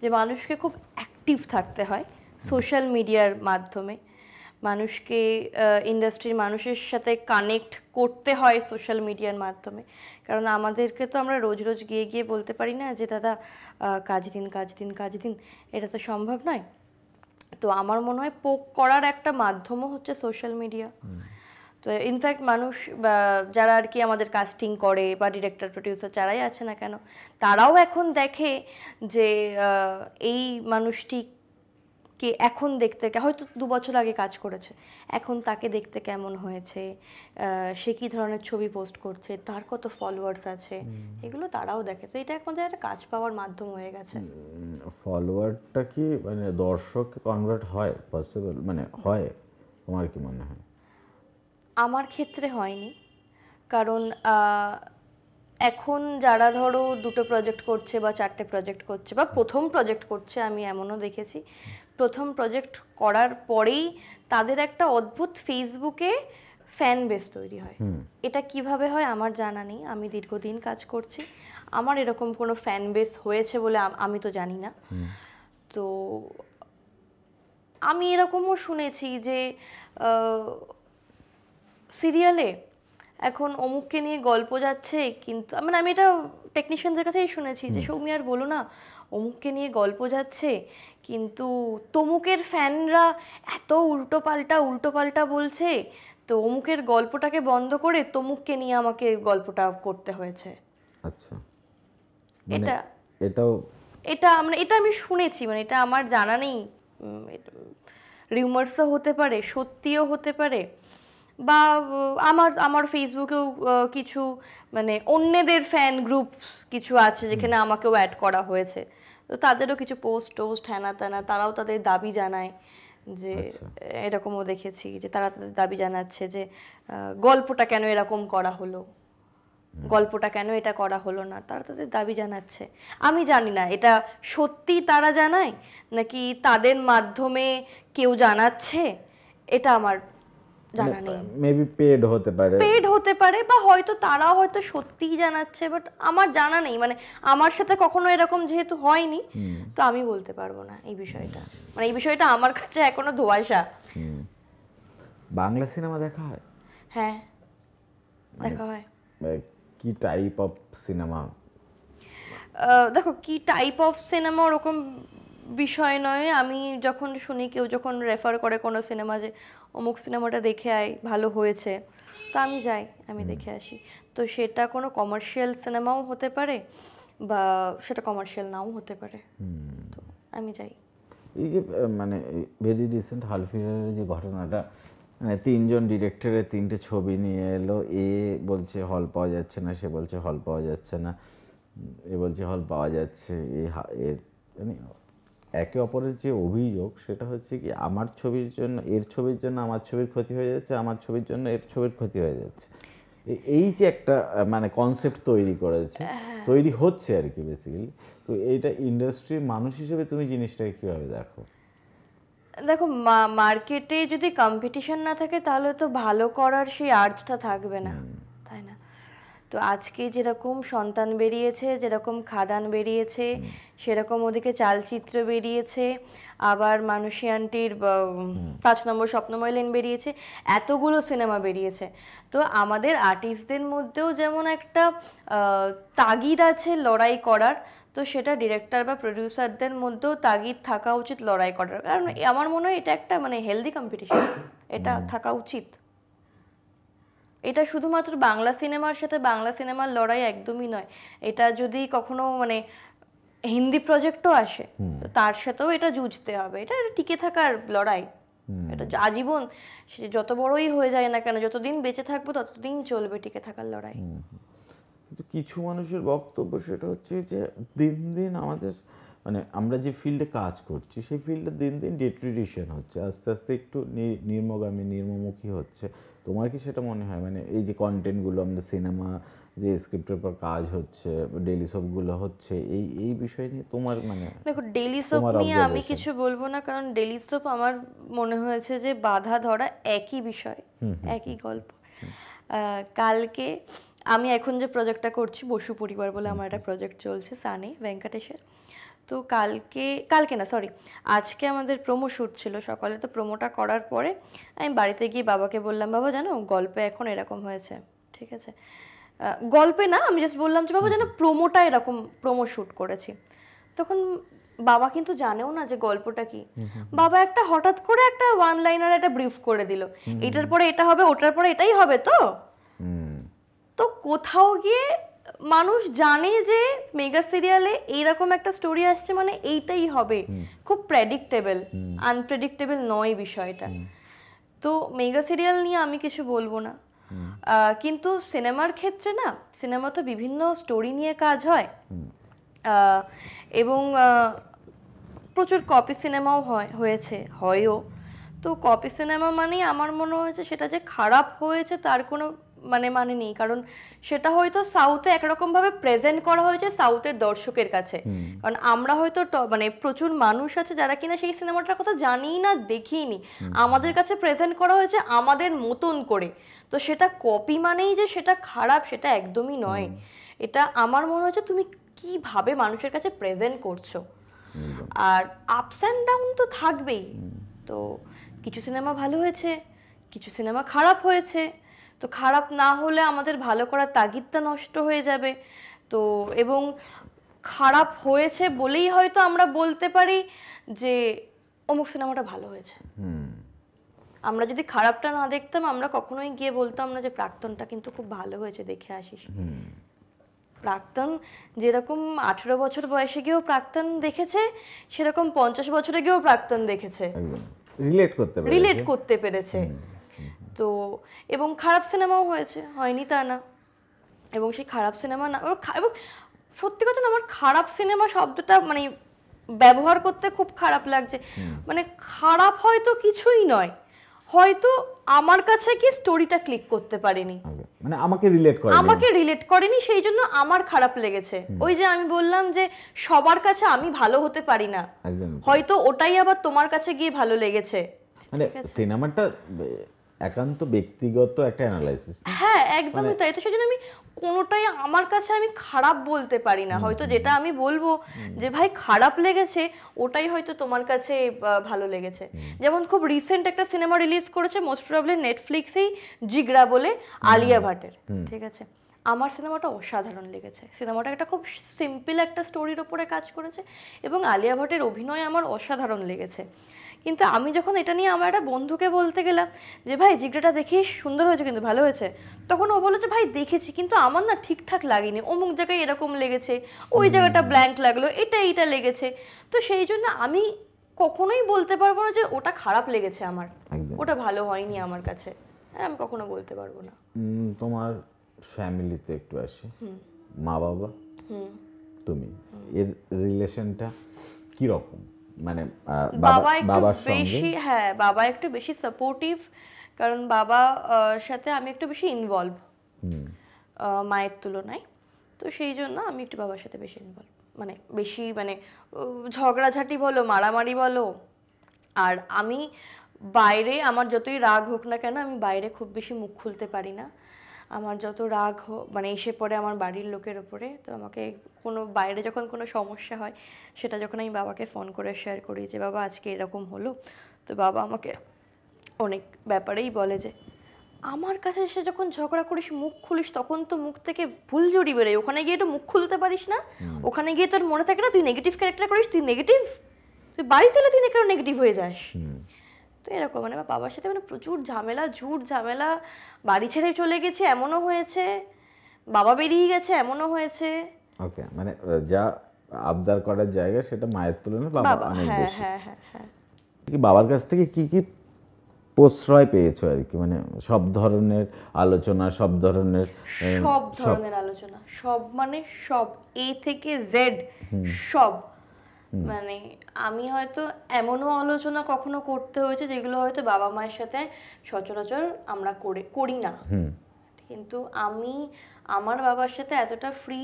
যে মানুষকে খুব অ্যাক্টিভ থাকতে হয় সোশ্যাল মিডিয়ার মাধ্যমে, মানুষকে ইন্ডাস্ট্রির মানুষের সাথে কানেক্ট করতে হয় সোশ্যাল মিডিয়ার মাধ্যমে। কারণ আমাদেরকে তো আমরা রোজ রোজ গিয়ে গিয়ে বলতে পারি না যে দাদা কাজ দিন কাজ দিন কাজ দিন, এটা তো সম্ভব নয়। তো আমার মনে হয় পোক করার একটা মাধ্যমও হচ্ছে সোশ্যাল মিডিয়া। তো ইনফ্যাক্ট মানুষ যারা আর কি আমাদের কাস্টিং করে বা ডিরেক্টর প্রডিউসার যারাই আছে না কেন, তারাও এখন দেখে যে এই মানুষটিকে এখন দেখতে, হয়তো 2 বছর আগে কাজ করেছে, এখন তাকে দেখতে কেমন হয়েছে, সে কী ধরনের ছবি পোস্ট করছে, তার কত ফলোয়ার্স আছে, এগুলো তারাও দেখে। তো এটা আমাদের একটা কাজ পাওয়ার মাধ্যম হয়ে গেছে। ফলোয়ারটা কি মানে দর্শক কনভার্ট হয় পসিবল, মানে হয়? তোমার কি মনে হয়? আমার ক্ষেত্রে হয়নি, কারণ এখন যারা ধরো 2টো প্রজেক্ট করছে বা 4টে প্রজেক্ট করছে বা প্রথম প্রজেক্ট করছে, আমি এমনও দেখেছি প্রথম প্রজেক্ট করার পরেই তাদের একটা অদ্ভুত ফেসবুকে ফ্যান বেস তৈরি হয়। এটা কিভাবে হয় আমার জানা নেই, আমি দীর্ঘদিন কাজ করছি, আমার এরকম কোনো ফ্যান বেস হয়েছে বলে আমি তো জানি না। তো আমি এরকমও শুনেছি যে সিরিয়ালে এখন অমুককে নিয়ে গল্প যাচ্ছে, কিন্তু মানে আমি এটা টেকনিশিয়ানদের কাছেই শুনেছি যে সৌমি আর বলো না, অমুককে নিয়ে গল্প যাচ্ছে, কিন্তু তমুকের ফ্যানরা এত উল্টোপাল্টা বলছে, তো অমুকের গল্পটাকে বন্ধ করে তমুককে নিয়ে আমাকে গল্পটা করতে হয়েছে। আচ্ছা, মানে এটা এটাও এটা মানে এটা আমি শুনেছি, মানে এটা আমার জানা নেই, রিউমার্সও হতে পারে, সত্যিও হতে পারে, বা আমার আমার ফেসবুকেও কিছু মানে অন্যদের ফ্যান গ্রুপ কিছু আছে যেখানে আমাকেও অ্যাড করা হয়েছে, তো তাদেরও কিছু পোস্ট হ্যানা ত্যানা, তারাও তাদের দাবি জানায় যে এরকমও দেখেছি যে তারা তাদের দাবি জানাচ্ছে যে গল্পটা কেন এরকম করা হলো, গল্পটা কেন এটা করা হলো না, তারা তাদের দাবি জানাচ্ছে। আমি জানি না এটা সত্যি তারা জানায় নাকি তাদের মাধ্যমে কেউ জানাচ্ছে, এটা আমার জানা নেই। মেবি পেড হতে পারে, পেড হতে পারে, বা হয়তো তারাও হয়তো সত্যিই জানাচ্ছে, বাট আমার জানা নেই, মানে আমার সাথে কখনো এরকম যেহেতু হয়নি, তো আমি বলতে পারবো না এই বিষয়টা, মানে এই বিষয়টা আমার কাছে এখনো ধোঁয়াশা। বাংলা সিনেমা দেখা হয়? হ্যাঁ, দেখা হয়। কি টাইপ অফ সিনেমা? দেখো কি টাইপ অফ সিনেমা ওরকম বিষয় নয়, আমি যখন শুনি কেউ যখন রেফার করে কোনো সিনেমা যে অমুক সিনেমাটা দেখে আয় ভালো হয়েছে, তো আমি যাই, আমি দেখে আসি। তো সেটা কোনো কমার্শিয়াল সিনেমাও হতে পারে বা সেটা কমার্শিয়াল নাও হতে পারে, তো আমি যাই। এই যে মানে ভেরি রিসেন্ট হালফিয়ারের যে ঘটনাটা, মানে 3জন ডিরেক্টরের 3টে ছবি নিয়ে এলো, এ বলছে হল পাওয়া যাচ্ছে না, সে বলছে হল পাওয়া যাচ্ছে না, এ বলছে হল পাওয়া যাচ্ছে, এর মানে একে অপরের যে অভিযোগ সেটা হচ্ছে কি, আমার ছবির জন্য এর ছবির জন্য আমার ছবির ক্ষতি হয়ে যাচ্ছে, আমার ছবির জন্য এর ছবির ক্ষতি হয়ে যাচ্ছে। এই যে একটা মানে কনসেপ্ট তৈরি করেছে, তৈরি হচ্ছে আর কি বেসিক্যালি। তো এইটা ইন্ডাস্ট্রির মানুষ হিসেবে তুমি জিনিসটাকে কীভাবে দেখো? দেখো, মার্কেটে যদি কম্পিটিশন না থাকে তাহলে তো ভালো করার সেই আর্জটা থাকবে না, তাই না? তো আজকে যেরকম সন্তান বেরিয়েছে, যেরকম খাদান বেরিয়েছে, সেরকম ওদিকে চালচিত্র বেরিয়েছে, আবার মানসী আন্টির 5 নম্বর স্বপ্নময় লেন বেরিয়েছে, এতগুলো সিনেমা বেরিয়েছে। তো আমাদের আর্টিস্টদের মধ্যেও যেমন একটা তাগিদ আছে লড়াই করার, তো সেটা ডিরেক্টর বা প্রডিউসারদের মধ্যেও তাগিদ থাকা উচিত লড়াই করার, কারণ আমার মনে হয় এটা একটা মানে হেলদি কম্পিটিশন, এটা থাকা উচিত। এটা শুধুমাত্র বাংলা সিনেমার সাথে বাংলা সিনেমার লড়াই একদমই নয়, এটা যদি কখনো মানে হিন্দি প্রজেক্টও আসে তো তার সাথেও এটা জুঝতে হবে, এটা টিকে থাকার লড়াই, এটা আজীবন সে যত বড়ই হয়ে যায় না কেন, যতদিন বেঁচে থাকবো ততদিন চলবে টিকে থাকার লড়াই। কিন্তু কিছু মানুষের বক্তব্য সেটা হচ্ছে যে দিন দিন আমাদের মানে আমরা যে ফিল্ডে কাজ করছি সেই ফিল্ডে দিন দিন ডেট্রিডিশন হচ্ছে, আস্তে আস্তে একটু নির্মমুখী হচ্ছে। তোমার কি সেটা মনে হয়? মানে এই যে কন্টেন্টগুলো আমরা সিনেমা যে স্ক্রিপ্টের পর কাজ হচ্ছে, ডেইলি সবগুলো হচ্ছে, এই এই বিষয় নিয়ে তোমার মানে দেখো ডেইলি সোপ নিয়ে আমি কিছু বলবো না, কারণ ডেইলি সোপ আমার মনে হয়েছে যে বাঁধা ধরা একই বিষয়, একই গল্প। কালকে আমি এখন যে প্রজেক্টটা করছি বসু পরিবার বলে আমার একটা প্রজেক্ট চলছে সানি ভেঙ্কটেশের। তো কালকে না সরি আজকে আমাদের প্রোমো শ্যুট ছিল সকালে। তো প্রোমোটা করার পরে আমি বাড়িতে গিয়ে বাবাকে বললাম, বাবা জানো গল্পে এখন এরকম হয়েছে, ঠিক আছে? গল্পে না, আমি জাস্ট বললাম যে বাবা জানো প্রোমোটা এরকম, প্রোমো শ্যুট করেছি। তখন বাবা কিন্তু জানেও না যে গল্পটা কি। বাবা একটা হঠাৎ করে একটা ওয়ান লাইনার একটা ব্রিফ করে দিল, এটার পরে এটা হবে, ওটার পরে এটাই হবে। তো কোথাও গিয়ে মানুষ জানে যে মেগা সিরিয়ালে এইরকম একটা স্টোরি আসছে মানে এইটাই হবে, খুব প্রেডিক্টেবল, আনপ্রেডিক্টেবল নয় বিষয়টা। তো মেগা সিরিয়াল নিয়ে আমি কিছু বলবো না, কিন্তু সিনেমার ক্ষেত্রে না, সিনেমা তো বিভিন্ন স্টোরি নিয়ে কাজ হয়, এবং প্রচুর কপি সিনেমাও হয়েছে, হয়ও। তো কপি সিনেমা মানেই আমার মনে হয়েছে সেটা যে খারাপ হয়েছে তার কোনো মানে নেই, কারণ সেটা হয়তো সাউথে একরকমভাবে প্রেজেন্ট করা হয়েছে সাউথের দর্শকের কাছে। কারণ আমরা হয়তো মানে প্রচুর মানুষ আছে যারা কিনা সেই সিনেমাটার কথা জানিই না, দেখিনি, আমাদের কাছে প্রেজেন্ট করা হয়েছে আমাদের মতন করে। তো সেটা কপি মানেই যে সেটা খারাপ সেটা একদমই নয়। এটা আমার মনে হচ্ছে তুমি কিভাবে মানুষের কাছে প্রেজেন্ট করছো। আর আপস অ্যান্ড ডাউন তো থাকবেই। তো কিছু সিনেমা ভালো হয়েছে, কিছু সিনেমা খারাপ হয়েছে। তো খারাপ না হলে আমাদের ভালো করার তাগিদটা নষ্ট হয়ে যাবে। তো এবং খারাপ হয়েছে বলেই হয়তো আমরা বলতে পারি যে অমুক সিনেমাটা ভালো হয়েছে। আমরা যদি খারাপটা না দেখতাম আমরা কখনোই গিয়ে বলতাম না যে প্রাক্তনটা কিন্তু খুব ভালো হয়েছে, দেখে আসিস। প্রাক্তন যেরকম 18 বছর বয়সে গিয়েও প্রাক্তন দেখেছে, সেরকম 50 বছরে গিয়েও প্রাক্তন দেখেছে, রিলেট করতে পেরেছে। তো এবং খারাপ সিনেমাও হয়েছে, হয়নি তা না। এবং সেই খারাপ সিনেমা না, এবং সত্যি কথা না, আমার খারাপ সিনেমা শব্দটা মানে ব্যবহার করতে খুব খারাপ লাগছে। মানে খারাপ হয়তো কিছুই নয়, হয়তো আমার কাছে কি স্টোরিটা ক্লিক করতে পারেনি, মানে আমাকে রিলেট করেনি, সেই জন্য আমার খারাপ লেগেছে। ওই যে আমি বললাম যে সবার কাছে আমি ভালো হতে পারি না, হয়তো ওটাই আবার তোমার কাছে গিয়ে ভালো লেগেছে। মানে সিনেমাটা একান্ত ব্যক্তিগত একটা অ্যানালাইসিস। হ্যাঁ একদমই তাই। তো সেজন্য আমি কোনোটাই আমার কাছে আমি খারাপ বলতে পারি না। হয়তো যেটা আমি বলবো যে ভাই খারাপ লেগেছে ওটাই হয়তো তোমার কাছে ভালো লেগেছে। যেমন খুব রিসেন্ট একটা সিনেমা রিলিজ করেছে মোস্ট প্রবাবলি নেটফ্লিক্সেই, জিগরা বলে, আলিয়া ভাটের, ঠিক আছে? আমার সিনেমাটা অসাধারণ লেগেছে। সিনেমাটা একটা খুব সিম্পল একটা স্টোরির ওপরে কাজ করেছে এবং আলিয়া ভাটের অভিনয় আমার অসাধারণ লেগেছে। কিন্তু আমি যখন এটা নিয়ে আমার একটা বন্ধুকে বলতে গেলাম যে ভাই জিগরাটা দেখিস, সুন্দর হয়েছে কিন্তু, ভালো হয়েছে, তখন ও বলেছে ভাই দেখেছি কিন্তু আমার না ঠিকঠাক লাগেনি, অমুক জায়গায় এরকম লেগেছে, ওই জায়গাটা ব্ল্যাঙ্ক লাগলো, এইটা লেগেছে। তো সেই জন্য আমি কখনোই বলতে পারবো না যে ওটা খারাপ লেগেছে আমার, ওটা ভালো হয়নি আমার কাছে, আমি কখনো বলতে পারবো না। তোমার ফ্যামিলিতে একটু আসি, মা বাবা তুমি, এর রিলেশনটা কি রকম? মানে বাবার বেশি, হ্যাঁ বাবা একটু বেশি সাপোর্টিভ, কারণ বাবা সাথে আমি একটু বেশি ইনভলভ মায়ের তুলনায়। তো সেই জন্য আমি একটু বাবার সাথে বেশি ইনভলভ, মানে বেশি মানে ঝগড়াঝাটি বলো, মারামারি বলো। আর আমি বাইরে আমার যতই রাগ হোক না কেন আমি বাইরে খুব বেশি মুখ খুলতে পারি না। আমার যত রাগ মানে এসে পড়ে আমার বাড়ির লোকের ওপরে, তো আমাকে কোনো বাইরে যখন কোনো সমস্যা হয় সেটা যখন আমি বাবাকে ফোন করে শেয়ার করি যে বাবা আজকে এরকম হলো, তো বাবা আমাকে অনেক ব্যাপারেই বলে যে আমার কাছে এসে যখন ঝগড়া করিস মুখ খুলিস তখন তো মুখ থেকে ফুলঝুরি বেরোয়, ওখানে গিয়ে একটু মুখ খুলতে পারিস না, ওখানে গিয়ে তোর মনে থাকে না তুই নেগেটিভ ক্যারেক্টার করিস, তুই নেগেটিভ, তুই বাড়িতে এলে তুই কেন নেগেটিভ হয়ে যাস। তো এরকম মানে বাবার সাথে মানে প্রচুর ঝামেলা, ঝামেলা, বাড়ি ছেড়ে চলে গেছে এমনও হয়েছে, বাবা বেরিয়ে গেছে এমনও হয়েছে। ওকে, মানে যা আবদার করার জায়গা সেটা মায়ের তুলনায় বাবা অনেক বেশি। হ্যাঁ। কি বাবার কাছ থেকে কি কি প্রশ্রয় পেয়েছো আর কি, মানে সব ধরনের আলোচনা, সব ধরনের আলোচনা, সব মানে সব, এ থেকে জেড সব। মানে আমি হয়তো এমনও আলোচনা কখনো করতে হয়েছে যেগুলো হয়তো বাবা মায়ের সাথে সচরাচর আমরা করি না, কিন্তু আমি আমার বাবার সাথে এতটা ফ্রি,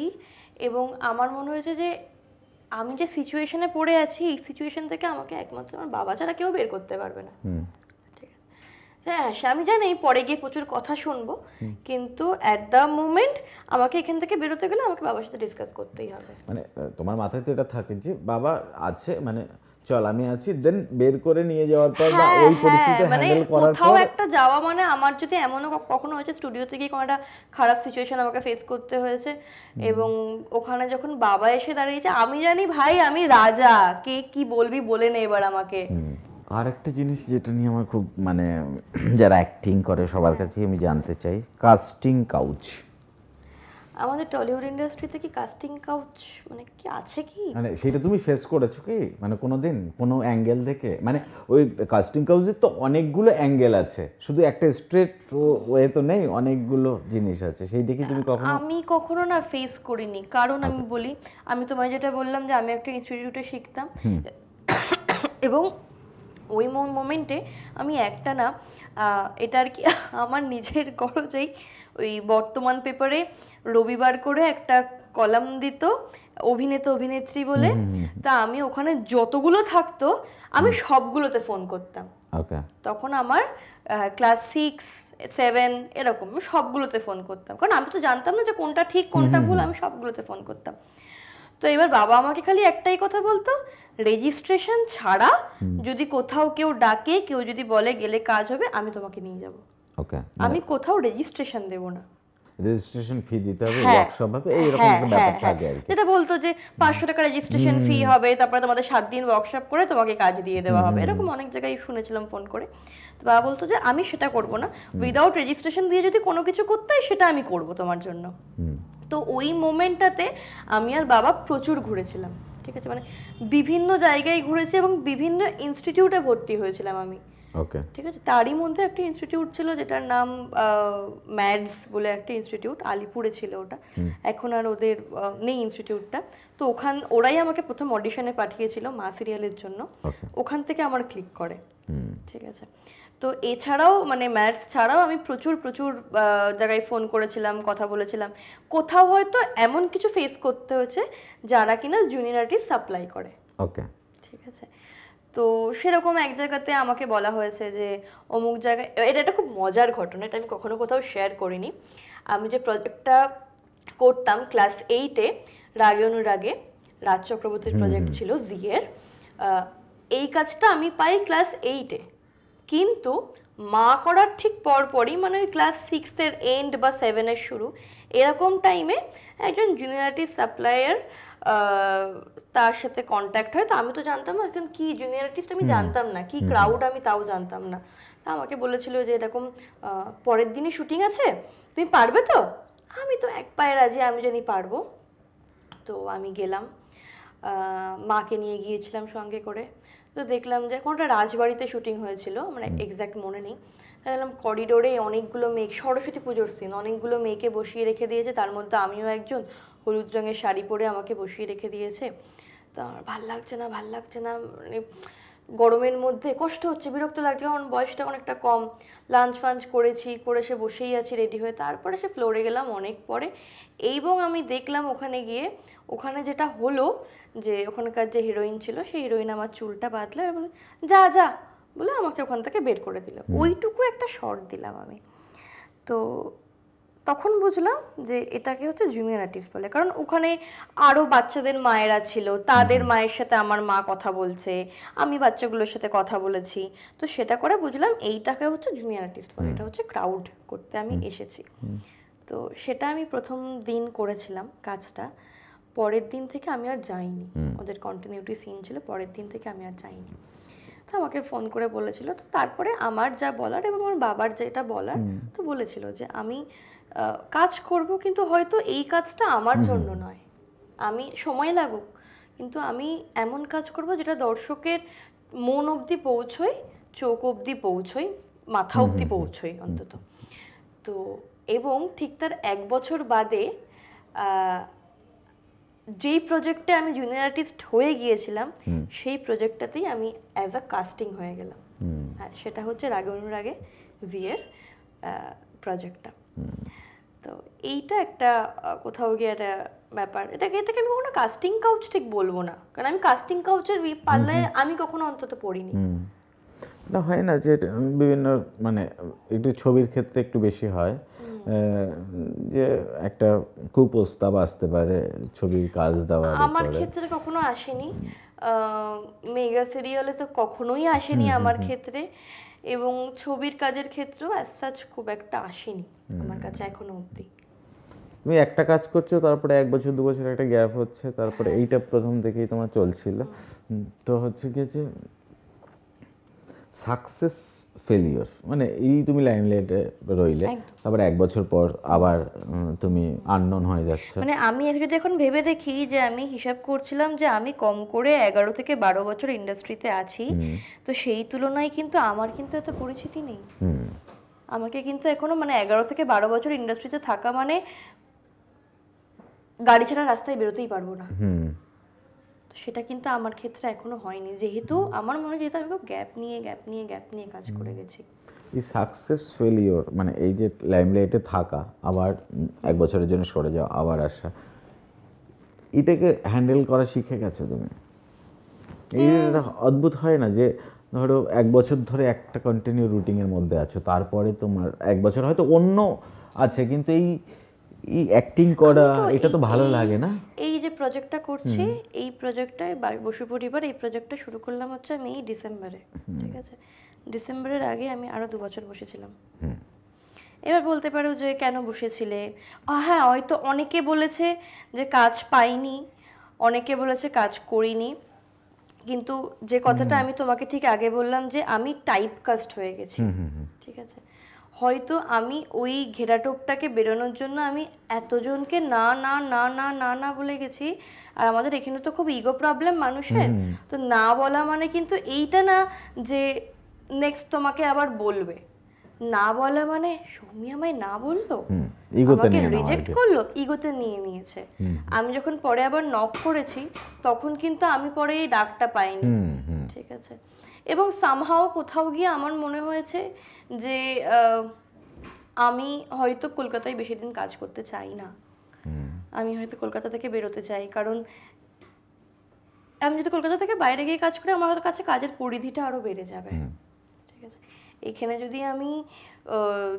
এবং আমার মনে হয়েছে যে আমি যে সিচুয়েশনে পড়ে আছি, এই সিচুয়েশন থেকে আমাকে একমাত্র আমার বাবা ছাড়া কেউ বের করতে পারবে না। ঠিক আছে, হ্যাঁ সে আমি জানি পরে গিয়ে প্রচুর কথা শুনবো, কিন্তু অ্যাট দ্য মোমেন্ট আমাকে এখান থেকে বেরোতে গেলে আমাকে বাবার সাথে ডিসকাস করতেই হবে। মানে তোমার মাথায় তো এটা থাকে যে বাবা আছে, মানে চল আমি আছি, দেন বের করে নিয়ে যাওয়ার পর বা ওই পরিস্থিতি মানে হ্যান্ডেল করার কোথাও পর। একটা যাওয়া মানে আমার যদি এমনও কখনো হয়েছে স্টুডিওতে গিয়ে কোনো একটা খারাপ সিচুয়েশন আমাকে ফেস করতে হয়েছে, এবং ওখানে যখন বাবা এসে দাঁড়িয়েছে, আমি জানি ভাই আমি রাজা, কে কি বলবি বলে নে এবার আমাকে। আর একটা জিনিস যেটা নিয়ে আমার খুব মানে যারা অ্যাক্টিং করে সবার কাছে আমি জানতে চাই, কাস্টিং কাউচ। আমাদের টলিউড ইন্ডাস্ট্রিতে কি কাস্টিং কাউচ মানে কি আছে কি? মানে সেটা তুমি ফেস করেছো কি মানে কোনোদিন কোনো অ্যাঙ্গেল থেকে? মানে ওই কাস্টিং কাউচের তো অনেকগুলো অ্যাঙ্গেল আছে, শুধু একটা স্ট্রেট ওয়ে তো নেই, অনেকগুলো জিনিস আছে, সেইটা কি তুমি কখনো? আমি কখনো না ফেস করিনি, কারণ আমি বলি, আমি তোমায় যেটা বললাম যে আমি একটা ইনস্টিটিউটে শিখতাম, এবং ওই মোমেন্টে আমি একটা না এটা আর কি আমার নিজের গরজেই ওই বর্তমান পেপারে রবিবার করে একটা কলাম দিত অভিনেতা অভিনেত্রী বলে, তা আমি ওখানে যতগুলো থাকতো আমি সবগুলোতে ফোন করতাম। ওকে। তখন আমার ক্লাস 6-7 এরকম, আমি সবগুলোতে ফোন করতাম, কারণ আমি তো জানতাম না যে কোনটা ঠিক কোনটা ভুল, আমি সবগুলোতে ফোন করতাম। তো এবার বাবা আমাকে খালি একটাই কথা বলতো, রেজিস্ট্রেশন ছাড়া যদি কোথাও কেউ ডাকে, কেউ যদি বলে গেলে কাজ হবে, আমি তোমাকে নিয়ে যাব। ওকে। আমি কোথাও রেজিস্ট্রেশন দেব না। রেজিস্ট্রেশন ফি দিতে হবে, ওয়ার্কশপ হবে, এইরকম একটা ব্যাপার থাকে আর কি। যেটা বলতো যে 500 টাকা রেজিস্ট্রেশন ফি হবে, তারপরে তোমাদের 7 দিন ওয়ার্কশপ করে তোমাকে কাজ দিয়ে দেওয়া হবে, এরকম অনেক জায়গায় শুনেছিলাম ফোন করে। তো বাবা বলতো যে আমি সেটা করব না, উইদাউট রেজিস্ট্রেশন দিয়ে যদি কোনো কিছু করতে হয় সেটা আমি করব তোমার জন্য। তো ওই মোমেন্টটাতে আমি আর বাবা প্রচুর ঘুরেছিলাম, ঠিক আছে, মানে বিভিন্ন জায়গায় ঘুরেছি এবং বিভিন্ন ইনস্টিটিউটে ভর্তি হয়েছিলাম আমি। ওকে। ঠিক আছে, তারই মধ্যে একটা ইনস্টিটিউট ছিল যেটার নাম ম্যাডস বলে একটা ইনস্টিটিউট, আলিপুরে ছিল ওটা, এখন আর ওদের নেই ইনস্টিটিউটটা। তো ওরাই আমাকে প্রথম অডিশনে পাঠিয়েছিল মা সিরিয়ালের জন্য, ওখান থেকে আমার ক্লিক করে। ঠিক আছে, তো এছাড়াও মানে ম্যাথস ছাড়াও আমি প্রচুর প্রচুর জায়গায় ফোন করেছিলাম, কথা বলেছিলাম। কোথাও হয়তো এমন কিছু ফেস করতে হয়েছে যারা কিনা জুনিয়র আর্টিস্ট সাপ্লাই করে। ওকে। ঠিক আছে, তো সেরকম এক জায়গাতে আমাকে বলা হয়েছে যে অমুক জায়গায়, এটা একটা খুব মজার ঘটনা, এটা আমি কখনো কোথাও শেয়ার করিনি। আমি যে প্রজেক্টটা করতাম ক্লাস 8-এ, রাগে অনুরাগে, রাজ চক্রবর্তীর প্রজেক্ট ছিল জিয়ের, এই কাজটা আমি পাই ক্লাস 8-এ, কিন্তু মা করার ঠিক পরপরই মানে ওই ক্লাস 6-এর এন্ড বা 7-এর শুরু এরকম টাইমে একজন জুনিয়র আর্টিস্ট সাপ্লায়ার তার সাথে কন্ট্যাক্ট হয়। তো আমি তো জানতাম না এখন কি জুনিয়র আর্টিস্ট, আমি জানতাম না কি ক্রাউড, আমি তাও জানতাম না। তা আমাকে বলেছিল যে এরকম পরের দিনই শুটিং আছে, তুমি পারবে তো? আমি তো এক পায়ে রাজি, আমি জানি পারবো। তো আমি গেলাম, মাকে নিয়ে গিয়েছিলাম সঙ্গে করে। তো দেখলাম যে কোনটা রাজবাড়িতে শুটিং হয়েছিল, মানে এক্স্যাক্ট মনে নেই। দেখলাম করিডোরে অনেকগুলো মেয়ে, সরস্বতী পুজোর সিন, অনেকগুলো মেয়েকে বসিয়ে রেখে দিয়েছে, তার মধ্যে আমিও একজন, হলুদ রঙের শাড়ি পরে আমাকে বসিয়ে রেখে দিয়েছে। তো আমার ভাল লাগছে না, মানে গরমের মধ্যে কষ্ট হচ্ছে, বিরক্ত লাগছে, কারণ বয়সটা অনেকটা কম। লাঞ্চ ফাঞ্চ করেছি, করে সে বসেই আছি রেডি হয়ে, তারপরে সে ফ্লোরে গেলাম অনেক পরে। এবং আমি দেখলাম ওখানে গিয়ে, ওখানে যেটা হলো যে ওখানকার যে হিরোইন ছিল, সেই হিরোইন আমার চুলটা বাঁধলো এবং বলে যা যা বলে আমাকে ওখান থেকে বের করে দিল। ওইটুকু একটা শর্ট দিলাম আমি। তো তখন বুঝলাম যে এটাকে হচ্ছে জুনিয়র আর্টিস্ট বলে, কারণ ওখানে আরও বাচ্চাদের মায়েরা ছিল, তাদের মায়ের সাথে আমার মা কথা বলছে, আমি বাচ্চাগুলোর সাথে কথা বলেছি। তো সেটা করে বুঝলাম এইটাকে হচ্ছে জুনিয়র আর্টিস্ট বলে, এটা হচ্ছে ক্রাউড করতে আমি এসেছি। তো সেটা আমি প্রথম দিন করেছিলাম কাজটা, পরের দিন থেকে আমি আর যাইনি, ওদের কন্টিনিউটি সিন ছিল, পরের দিন থেকে আমি আর যাইনি। তো আমাকে ফোন করে বলেছিল, তো তারপরে আমার যা বলার এবং আমার বাবার যেটা বলার, তো বলেছিল যে আমি কাজ করব, কিন্তু হয়তো এই কাজটা আমার জন্য নয়, আমি সময় লাগুক, কিন্তু আমি এমন কাজ করব যেটা দর্শকের মন অবধি পৌঁছয়, চোখ অবধি পৌঁছয়, মাথা অবধি পৌঁছয় অন্তত। তো এবং ঠিক তার 1 বছর বাদে যেই প্রজেক্টে আমি জুনিয়র আর্টিস্ট হয়ে গিয়েছিলাম, সেই প্রজেক্টটাতেই আমি অ্যাজ আ কাস্টিং হয়ে গেলাম। হ্যাঁ, সেটা হচ্ছে রাগে অনুরাগে জিয়ের প্রজেক্টটা। তো তো এইটা একটা কোথাও গিয়ে একটা ব্যাপার। এটাকে আমি কখনো কাস্টিং কাউচ ঠিক বলবো না, কারণ আমি কাস্টিং কাউচের পাল্লায় আমি কখনো অন্তত পড়িনি। না হয় না যে বিভিন্ন মানে একটু ছবির ক্ষেত্রে একটু বেশি হয়, যে একটা কুপ্রস্তাব আসতে পারে ছবির কাজ দেওয়ার আমার উপরে। ক্ষেত্রে কখনো আসেনি, মেগা সিরিয়ালে তো কখনোই আসেনি আমার ক্ষেত্রে, এবং ছবির কাজের ক্ষেত্রেও অ্যাজ সাচ খুব একটা আসেনি আমার কাছে এখনো অবধি। তুমি একটা কাজ করছো, তারপরে 1 বছর 2 বছর একটা গ্যাপ হচ্ছে, তারপরে এইটা প্রথম থেকেই তোমার চলছিল। তো হচ্ছে কি যে সাকসেস ফেলিওর মানে এই তুমি লাইমলাইটে রইলে, তারপরে 1 বছর পর আবার তুমি আননোন হয়ে যাচ্ছে। মানে আমি যদি এখন ভেবে দেখি যে আমি হিসাব করছিলাম যে আমি কম করে 11 থেকে 12 বছর ইন্ডাস্ট্রিতে আছি, তো সেই তুলনায় কিন্তু আমার কিন্তু এত পরিচিতি নেই। আমাকে কিন্তু এখনো মানে 11 থেকে 12 বছর ইন্ডাস্ট্রিতে থাকা মানে গাড়ি ছাড়া রাস্তায় বেরোতেই পারবো না। তো সেটা কিন্তু আমার ক্ষেত্রে এখনো হয়নি, যেহেতু আমার মনে হয় যেহেতু আমি খুব গ্যাপ নিয়ে কাজ করে গেছি। এই সাকসেস ফেলিওর মানে এই যে লাইমলাইটে থাকা, আবার 1 বছরের জন্য সরে যাওয়া, আবার আসা, এটাকে হ্যান্ডেল করা শিখে গেছো তুমি? এই অদ্ভুত হয় না যে ধরো 1 বছর ধরে একটা কন্টিনিউ রুটিনের মধ্যে আছো, তারপরে তোমার 1 বছর হয়তো অন্য আছে, কিন্তু এই অ্যাক্টিং করা এটা তো ভালো লাগে না? এই যে প্রজেক্টটা করছি, এই প্রজেক্টটায় বসু পরিবার, এই প্রজেক্টটা শুরু করলাম হচ্ছে আমি ডিসেম্বরে, ঠিক আছে? ডিসেম্বরের আগে আমি আরো 2 বছর বসেছিলাম। এবার বলতে পারো যে কেন বসেছিলে, হ্যাঁ হয়তো অনেকে বলেছে যে কাজ পাইনি, অনেকে বলেছে কাজ করিনি, কিন্তু যে কথাটা আমি তোমাকে ঠিক আগে বললাম যে আমি টাইপ কাস্ট হয়ে গেছি, ঠিক আছে? হয়তো আমি ওই ঘেরাটোপটাকে বেরোনোর জন্য আমি এতজনকে না না না না না না বলে গেছি। আর আমাদের এখানে তো খুব ইগো প্রবলেম মানুষের, তো না বলা মানে কিন্তু এইটা না যে নেক্সট তোমাকে আবার বলবে। না বলা মানে সৌমি আমায় না বললো, আমাকে রিজেক্ট করলো, ইগোতে নিয়ে নিয়েছে। আমি যখন পরে আবার নক করেছি তখন কিন্তু আমি পরে এই ডাকটা পাইনি, ঠিক আছে? এবং সামহাও কোথাও গিয়ে আমার মনে হয়েছে যে আমি হয়তো কলকাতায় বেশি দিন কাজ করতে চাই না, আমি হয়তো কলকাতা থেকে বেরোতে চাই, কারণ আমি যদি কলকাতা থেকে বাইরে গিয়ে কাজ করি আমার হয়তো কাছে কাজের পরিধিটা আরো বেড়ে যাবে, ঠিক আছে? এখানে যদি আমি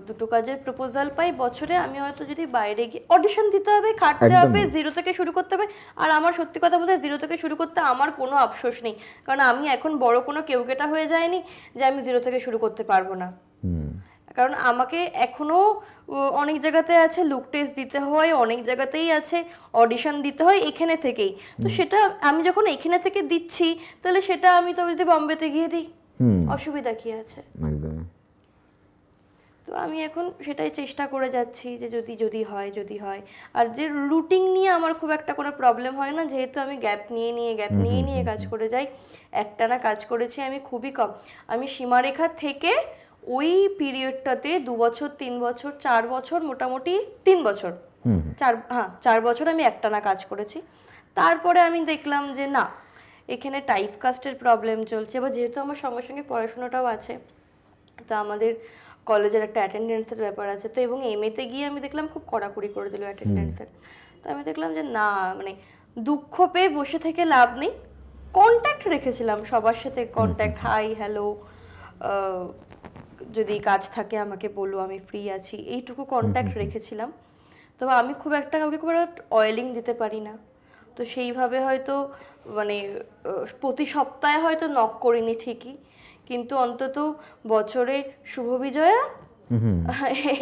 2টো কাজের প্রপোজাল পাই বছরে, আমি হয়তো যদি বাইরে গিয়ে অডিশন দিতে হবে, খাটতে হবে, 0 থেকে শুরু করতে হবে। আর আমার সত্যি কথা বলতে 0 থেকে শুরু করতে আমার কোনো আফসোস নেই, কারণ আমি এখন বড় কোনো কেউকেটা হয়ে যায়নি যে আমি 0 থেকে শুরু করতে পারবো না। কারণ আমাকে এখনো অনেক জায়গাতে আছে লুক টেস্ট দিতে হয়, অনেক জায়গাতেই আছে অডিশন দিতে হয় এখানে থেকেই। তো সেটা আমি যখন এখানে থেকে দিচ্ছি, তাহলে সেটা আমি তো যদি বম্বেতে গিয়ে দিই, অসুবিধা কি আছে? তো আমি এখন সেটাই চেষ্টা করে যাচ্ছি যে যদি হয়। আর যে রুটিন নিয়ে আমার খুব একটা কোনো প্রবলেম হয় না, যেহেতু আমি গ্যাপ নিয়ে কাজ করে যাই। একটানা কাজ করেছি আমি খুবই কম। আমি সীমারেখা থেকে ওই পিরিয়ডটাতে 2 বছর 3 বছর 4 বছর, মোটামুটি 3 বছর, 4 বছর আমি একটানা কাজ করেছি। তারপরে আমি দেখলাম যে না, এখানে টাইপ কাস্টের প্রবলেম চলছে, বা যেহেতু আমার সঙ্গে সঙ্গে পড়াশোনাটাও আছে, তো আমাদের কলেজের একটা অ্যাটেন্ডেন্সের ব্যাপার আছে, তো এবং এমএতে গিয়ে আমি দেখলাম খুব কড়াকড়ি করে দিল অ্যাটেন্ডেন্সের। তো আমি দেখলাম যে না, মানে দুঃখ পেয়ে বসে থেকে লাভ নেই। কন্ট্যাক্ট রেখেছিলাম সবার সাথে, কন্ট্যাক্ট, হাই হ্যালো, যদি কাজ থাকে আমাকে বলো, আমি ফ্রি আছি, এইটুকু কন্ট্যাক্ট রেখেছিলাম। তবে আমি খুব একটা কাউকে খুব একটা অয়েলিং দিতে পারি না, তো সেইভাবে হয়তো মানে প্রতি সপ্তাহে হয়তো নক করিনি ঠিকই, কিন্তু অন্তত বছরে শুভ বিজয়া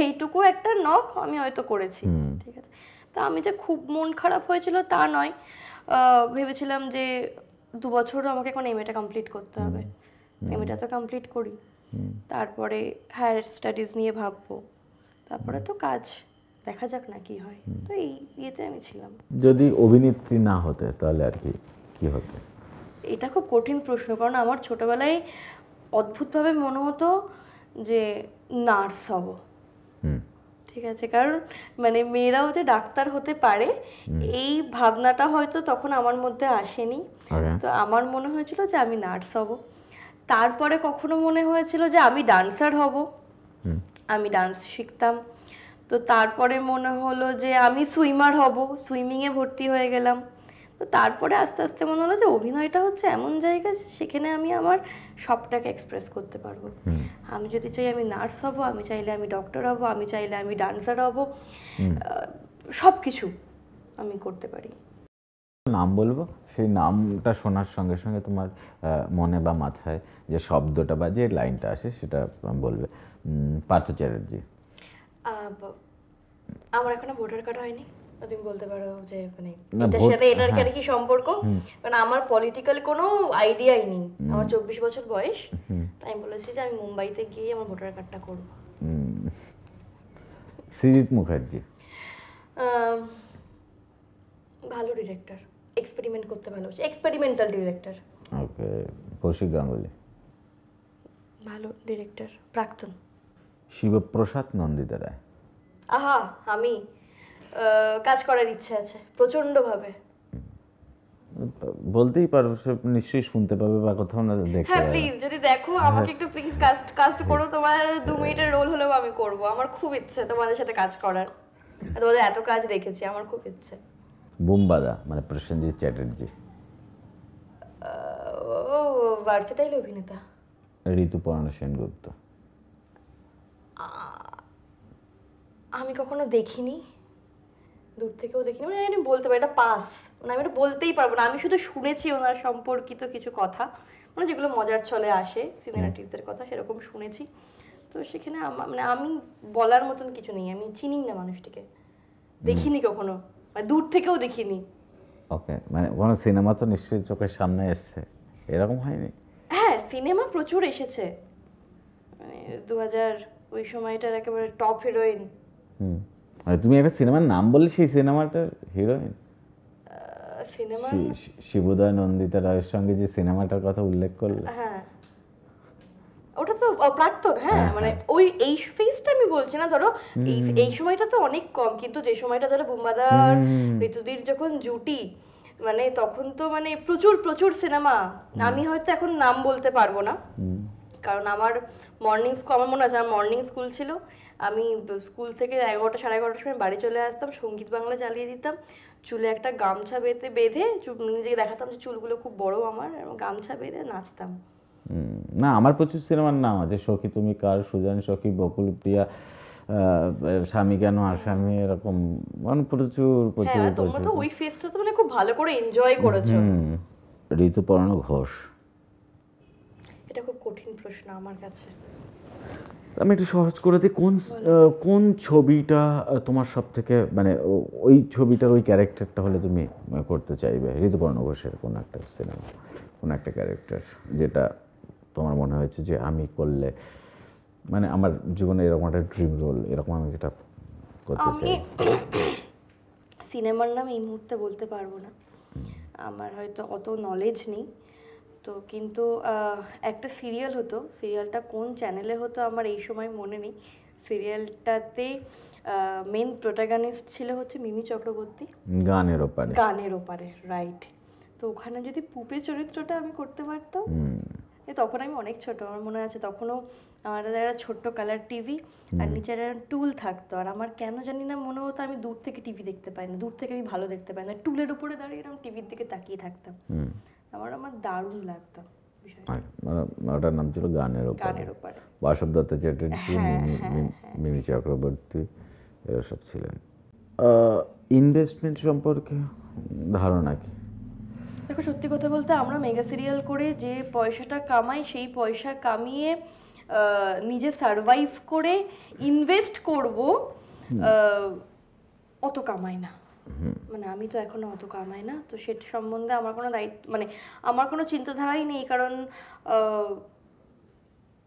এইটুকু একটা নক আমি হয়তো করেছি, ঠিক আছে? তা আমি যে খুব মন খারাপ হয়েছিল তা নয়, ভেবেছিলাম যে 2 বছরও আমাকে এখন এমএটা কমপ্লিট করতে হবে, এমএটা তো কমপ্লিট করি, তারপরে হায়ার স্টাডিজ নিয়ে ভাববো, তারপরে তো কাজ দেখা যাক না কি হয়। তো এই ইয়েতে আমি ছিলাম। যদি অভিনেত্রী না হতে তাহলে আর কি হতো? এটা খুব কঠিন প্রশ্ন, কারণ আমার ছোটবেলায় অদ্ভুতভাবে মনে হতো যে নার্স হব, ঠিক আছে? কারণ মানে মেয়েরাও যে ডাক্তার হতে পারে এই ভাবনাটা হয়তো তখন আমার মধ্যে আসেনি। তো আমার মনে হয়েছিল যে আমি নার্স হব। তারপরে কখনো মনে হয়েছিল যে আমি ডান্সার হব, আমি ডান্স শিখতাম। তো তারপরে মনে হলো যে আমি সুইমার হব, সুইমিংয়ে ভর্তি হয়ে গেলাম। তো তারপরে আস্তে আস্তে মনে হলো যে অভিনয়টা হচ্ছে এমন জায়গা সেখানে আমি আমার সবটাকে এক্সপ্রেস করতে পারবো। আমি যদি চাই আমি নার্স হব, আমি চাইলে আমি ডক্টর হব, আমি চাইলে আমি ডান্সার হব, সব কিছু আমি করতে পারি। নাম বলবো, সেই নামটা শোনার সঙ্গে সঙ্গে তোমার মনে বা মাথায় যে শব্দটা বা যে লাইনটা আসে সেটা বলবে। পার্থ চ্যাটার্জি। আমার এখনো ভোটার কার্ড হয়নি, তুমি বলতে পারো যে মানে এটার সাথে এটার কি সম্পর্ক, মানে আমার পলিটিক্যাল কোনো আইডিয়াই নেই। আমার 24 বছর বয়স, তাই আমি বলেছি যে আমি মুম্বাইতে গিয়ে আমার ভোটার কার্ডটা করব। সৃজিত মুখার্জি। ভালো ডিরেক্টর, এক্সপেরিমেন্ট করতে ভালোবাসে, এক্সপেরিমেন্টাল ডিরেক্টর। ওকে। কৌশিক গাঙ্গুলি। ভালো ডিরেক্টর, প্রাক্তন। শিবপ্রসাদ নন্দিতা রায়। আহা, আমি কাজ করার ইচ্ছে আছে প্রচন্ডভাবে। বলতেই পারো, সে নিশ্চয়ই শুনতে পাবে বা কোথাও না দেখতে হ্যাঁ পাবে। প্লিজ, যদি দেখো আমাকে একটু প্লিজ কাস্ট করো, তোমার 2 মিনিটের রোল হলেও আমি করব। আমার খুব ইচ্ছে তোমাদের সাথে কাজ করার, তোমাদের এত কাজ দেখেছি, আমার খুব ইচ্ছে। বুম্বাদা মানে প্রসেনজিৎ চ্যাটার্জি। ও ভার্সেটাইল অভিনেতা। ঋতুপর্ণা সেনগুপ্ত। আমি কখনো দেখিনি, দূর থেকেও দেখিনি, মানে আমি বলতে পারি এটা পাস, মানে আমি এটা বলতেই পারবো না। আমি শুধু শুনেছি ওনার সম্পর্কিত কিছু কথা, মানে যেগুলো মজার ছলে আসে সিনিয়র আর্টিস্টদের কথা, সেরকম শুনেছি। তো সেখানে মানে আমি বলার মতন কিছু নেই, আমি চিনি না মানুষটিকে, দেখিনি কখনো, মানে দূর থেকেও দেখিনি। ওকে, মানে কোনো সিনেমা তো নিশ্চয়ই চোখের সামনে এসছে, এরকম হয়নি? হ্যাঁ, সিনেমা প্রচুর এসেছে, মানে 2000 ওই সময়টার একেবারে টপ হিরোইন। মানে তুমি একটা সিনেমার নাম বললে সেই সিনেমাটার হিরোইন? সিনেমা শিবুদা নন্দিতা রায়ের সঙ্গে যে সিনেমাটার কথা উল্লেখ করলে, হ্যাঁ ওটা তো প্রাক্তন। হ্যাঁ মানে ওই এই ফেজটা আমি বলছি না, ধরো এই সময়টা তো অনেক কম, কিন্তু যে সময়টা ধরো বুম্বাদার ঋতুদির যখন জুটি, মানে তখন তো মানে প্রচুর প্রচুর সিনেমা। আমি হয়তো এখন নাম বলতে পারবো না, কারণ আমার আমার মনে আছে আমার মর্নিং স্কুল ছিল। আমি স্কুল থেকে 11টা 11:30টার সময় বাড়ি চলে আসতাম, সঙ্গীত বাংলা চালিয়ে দিতাম, চুলে একটা গামছা বেঁধে নিজেকে দেখাতাম যে চুলগুলো খুব বড় আমার, গামছা বেঁধে নাচতাম। না, আমার প্রচুর সিনেমার নাম আছে, সখী তুমি কার, সুজান সখী, বকুল প্রিয়া, স্বামী কেন আসামি, এরকম মানে প্রচুর প্রচুর। হ্যাঁ, তোমরা তো ওই ফেজটা তো মানে খুব ভালো করে এনজয় করেছো। ঋতুপর্ণা ঘোষ। এটা খুব কঠিন প্রশ্ন আমার কাছে। আমি একটু সহজ করে দিই, কোন ছবিটা তোমার সব থেকে মানে ওই ছবিটার ওই ক্যারেক্টারটা হলে তুমি করতে চাইবে? ঋতুপর্ণা ঘোষের কোন একটা সিনেমা, কোন একটা ক্যারেক্টার যেটা তোমার মনে হয়েছে যে আমি করলে মানে আমার জীবনে এরকম একটা ড্রিম রোল, এরকম আমি এটা করতে চাই? সিনেমার নাম এই মুহূর্তে বলতে পারবো না, আমার হয়তো অত নলেজ নেই। তো কিন্তু একটা সিরিয়াল হতো, সিরিয়ালটা কোন চ্যানেলে হতো আমার এই সময় মনে নেই। সিরিয়ালটাতে মেন প্রোটাগনিস্ট ছিল হচ্ছে মিমি চক্রবর্তী। গানের ওপারে। গানের ওপারে, রাইট। তো ওখানে যদি পুপে চরিত্রটা আমি করতে পারতাম, তখন আমি অনেক ছোট, আমার মনে আছে তখনও আমাদের একটা ছোট্ট কালার টিভি আর নিচে একটা টুল থাকতো, আর আমার কেন জানি না মনে হতো আমি দূর থেকে টিভি দেখতে পাই না, দূর থেকে আমি ভালো দেখতে পাই না, টুলের উপরে দাঁড়িয়ে এরকম টিভির দিকে তাকিয়ে থাকতাম। আমার দারুণ লাগতো বিষয়টা। ওটার নাম ছিল গানের ওপারে। বাসব দত্ত চ্যাটার্জি, মিমি চক্রবর্তী এরা সব ছিলেন। ইনভেস্টমেন্ট সম্পর্কে ধারণা কি? দেখো, সত্যি কথা বলতে আমরা মেগা সিরিয়াল করে যে পয়সাটা কামাই, সেই পয়সা কামিয়ে নিজে সারভাইভ করে ইনভেস্ট করব, অত কামাই না। মানে আমি তো এখনো অত কামাই না, তো সেটা সম্বন্ধে আমার কোনো দায়িত্ব মানে আমার কোনো চিন্তাধারাই নেই, কারণ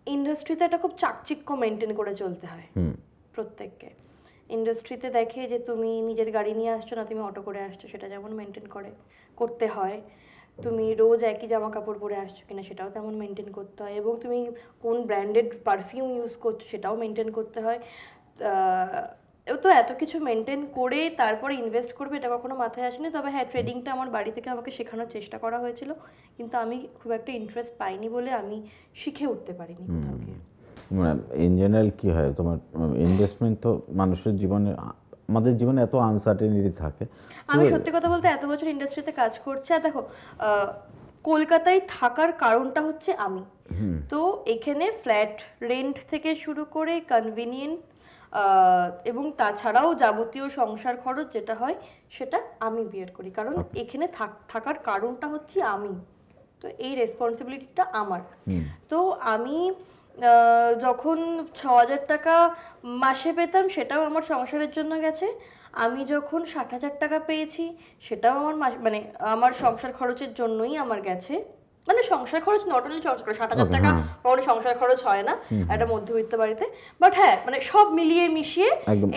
ইন্ডাস্ট্রিতে একটা খুব চাকচিক্য মেনটেন করে চলতে হয় প্রত্যেককে। ইন্ডাস্ট্রিতে দেখে যে তুমি নিজের গাড়ি নিয়ে আসছো না, তুমি অটো করে আসছো, সেটা যেমন মেনটেন করতে হয়। তুমি রোজ একই জামা কাপড় পরে আসছো কিনা সেটাও তেমন মেনটেন করতে হয়, এবং তুমি কোন ব্র্যান্ডেড পারফিউম ইউজ করছো সেটাও মেনটেন করতে হয়। তো এত কিছু মেনটেন করে তারপরে ইনভেস্ট করবে, এটা কখনো মাথায় আসেনি। তবে হ্যাঁ, ট্রেডিংটা আমার বাড়ি থেকে আমাকে শেখানোর চেষ্টা করা হয়েছিল, কিন্তু আমি খুব একটা ইন্টারেস্ট পাইনি বলে আমি শিখে উঠতে পারিনি কোথাও গিয়ে। ইন জেনারেল কী হয় তোমার ইনভেস্টমেন্ট তো মানুষের জীবনে, আমাদের জীবনে এত আনসার্টেনিটি থাকে। আমি সত্যি কথা বলতে এত বছর ইন্ডাস্ট্রিতে কাজ করছি, আর দেখো কলকাতায় থাকার কারণটা হচ্ছে আমি, তো এখানে ফ্ল্যাট রেন্ট থেকে শুরু করে কনভিনিয়েন্ট এবং তাছাড়াও যাবতীয় সংসার খরচ যেটা হয় সেটা আমি বিয়ার করি, কারণ এখানে থাকার কারণটা হচ্ছে আমি, তো এই রেসপন্সিবিলিটিটা আমার। তো আমি যখন 6,000 টাকা মাসে পেতাম সেটাও আমার সংসারের জন্য গেছে, আমি যখন 60,000 টাকা পেয়েছি সেটাও আমার মানে আমার সংসার খরচের জন্যই আমার গেছে, মানে সংসার খরচ নট অনলি সংসার খরচ, 60,000 টাকা কখনো সংসার খরচ হয় না একটা মধ্যবিত্ত বাড়িতে, বাট হ্যাঁ মানে সব মিলিয়ে মিশিয়ে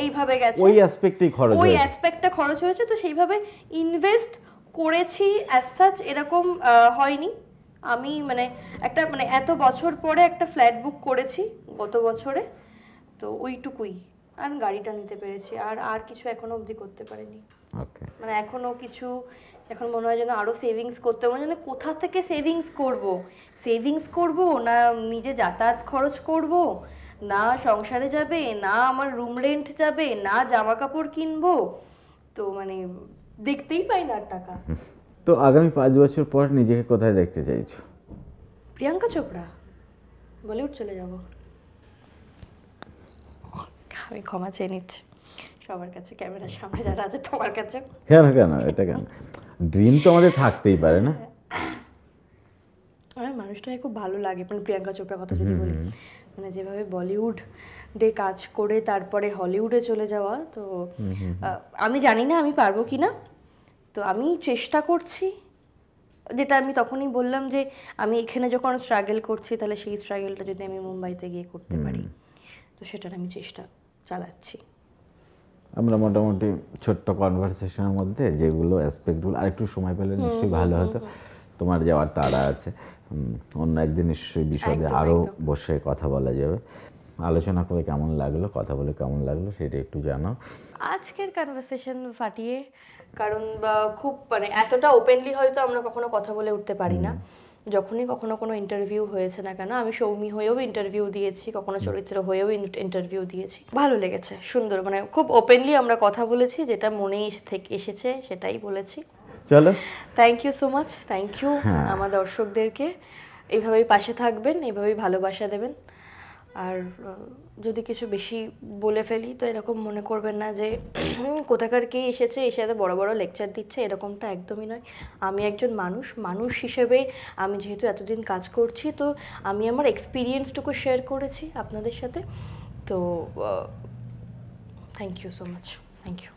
এইভাবে গেছে, ওই অ্যাসপেক্টই খরচ, ওই অ্যাসপেক্টটা খরচ হয়েছে। তো সেইভাবে ইনভেস্ট করেছি অ্যাজ সাচ এরকম হয়নি। আমি মানে একটা মানে এত বছর পরে একটা ফ্ল্যাট বুক করেছি গত বছরে, তো ওইটুকুই, আর গাড়িটা নিতে পেরেছি, আর আর কিছু এখনো অবধি করতে পারিনি। ওকে, মানে এখনো কিছু, এখন মনে হয় যেন আরো সেভিংস করতে, মনে হয় যেন কোথা থেকে সেভিংস করব না নিজে যাতায়াত খরচ করব, না সংসারে যাবে, না আমার রুম রেন্ট যাবে, না জামা কাপড় কিনবো, তো মানে দেখতেই পাই না আর টাকা। তো আগামী 5 বছর পর নিজেকে কোথায় দেখতে চাইছো? প্রিয়াঙ্কা চোপড়া, বলিউড চলে যাব। আমি ক্ষমা চেয়ে নিচ্ছি সবার কাছে, ক্যামেরার সামনে যারা আছে, তোমার কাছে। কেন এটা কেন, ড্রিম তো আমাদের থাকতেই পারে না? আমার মানুষটাকে খুব ভালো লাগে, মানে প্রিয়াঙ্কা চোপড়ার কথা যদি বলি, মানে যেভাবে বলিউড ডে কাজ করে তারপরে হলিউডে চলে যাওয়া, তো আমি জানি না আমি পারবো কি না, তো আমি চেষ্টা করছি, যেটা আমি তখনই বললাম যে আমি এখানে যখন স্ট্রাগল করছি তাহলে সেই স্ট্রাগলটা যদি আমি মুম্বাইতে গিয়ে করতে পারি, তো সেটার আমি চেষ্টা চালাচ্ছি। আমরা মোটামুটি ছোট্ট কনভারসেশনের মধ্যে যেগুলো অ্যাসপেক্টগুলো আরেকটু সময় পেলে নিশ্চয়ই ভালো হতো। তোমার যাওয়ার তাড়া আছে, অন্য একদিন নিশ্চয়ই বিশদে আরও বসে কথা বলা যাবে। আলোচনা করে কেমন লাগলো, কথা বলে কেমন লাগলো সেটা একটু জানাও। আজকের কনভারসেশন ফাটিয়ে, কারণ খুব মানে এতটা ওপেনলি হয়তো আমরা কখনো কথা বলে উঠতে পারি না। যখনই কখনো কোনো ইন্টারভিউ হয়েছে না কেন, আমি সৌমি হয়েও ইন্টারভিউ দিয়েছি, কখনো চরিত্র হয়েও ইন্টারভিউ দিয়েছি, ভালো লেগেছে, সুন্দর, মানে খুব ওপেনলি আমরা কথা বলেছি, যেটা মনে থেকে এসেছে সেটাই বলেছি। চলো, thank you so much, thank you আমার দর্শকদেরকে, এইভাবেই পাশে থাকবেন, এইভাবেই ভালোবাসা দেবেন, আর যদি কিছু বেশি বলে ফেলি তো এরকম মনে করবেন না যে কোথাকার কে এসেছে এসে এত বড় বড় লেকচার দিচ্ছে, এরকমটা একদমই নয়। আমি একজন মানুষ হিসেবে আমি যেহেতু এতদিন কাজ করছি, তো আমি আমার এক্সপিরিয়েন্সটুকু শেয়ার করেছি আপনাদের সাথে, তো thank you so much, thank you.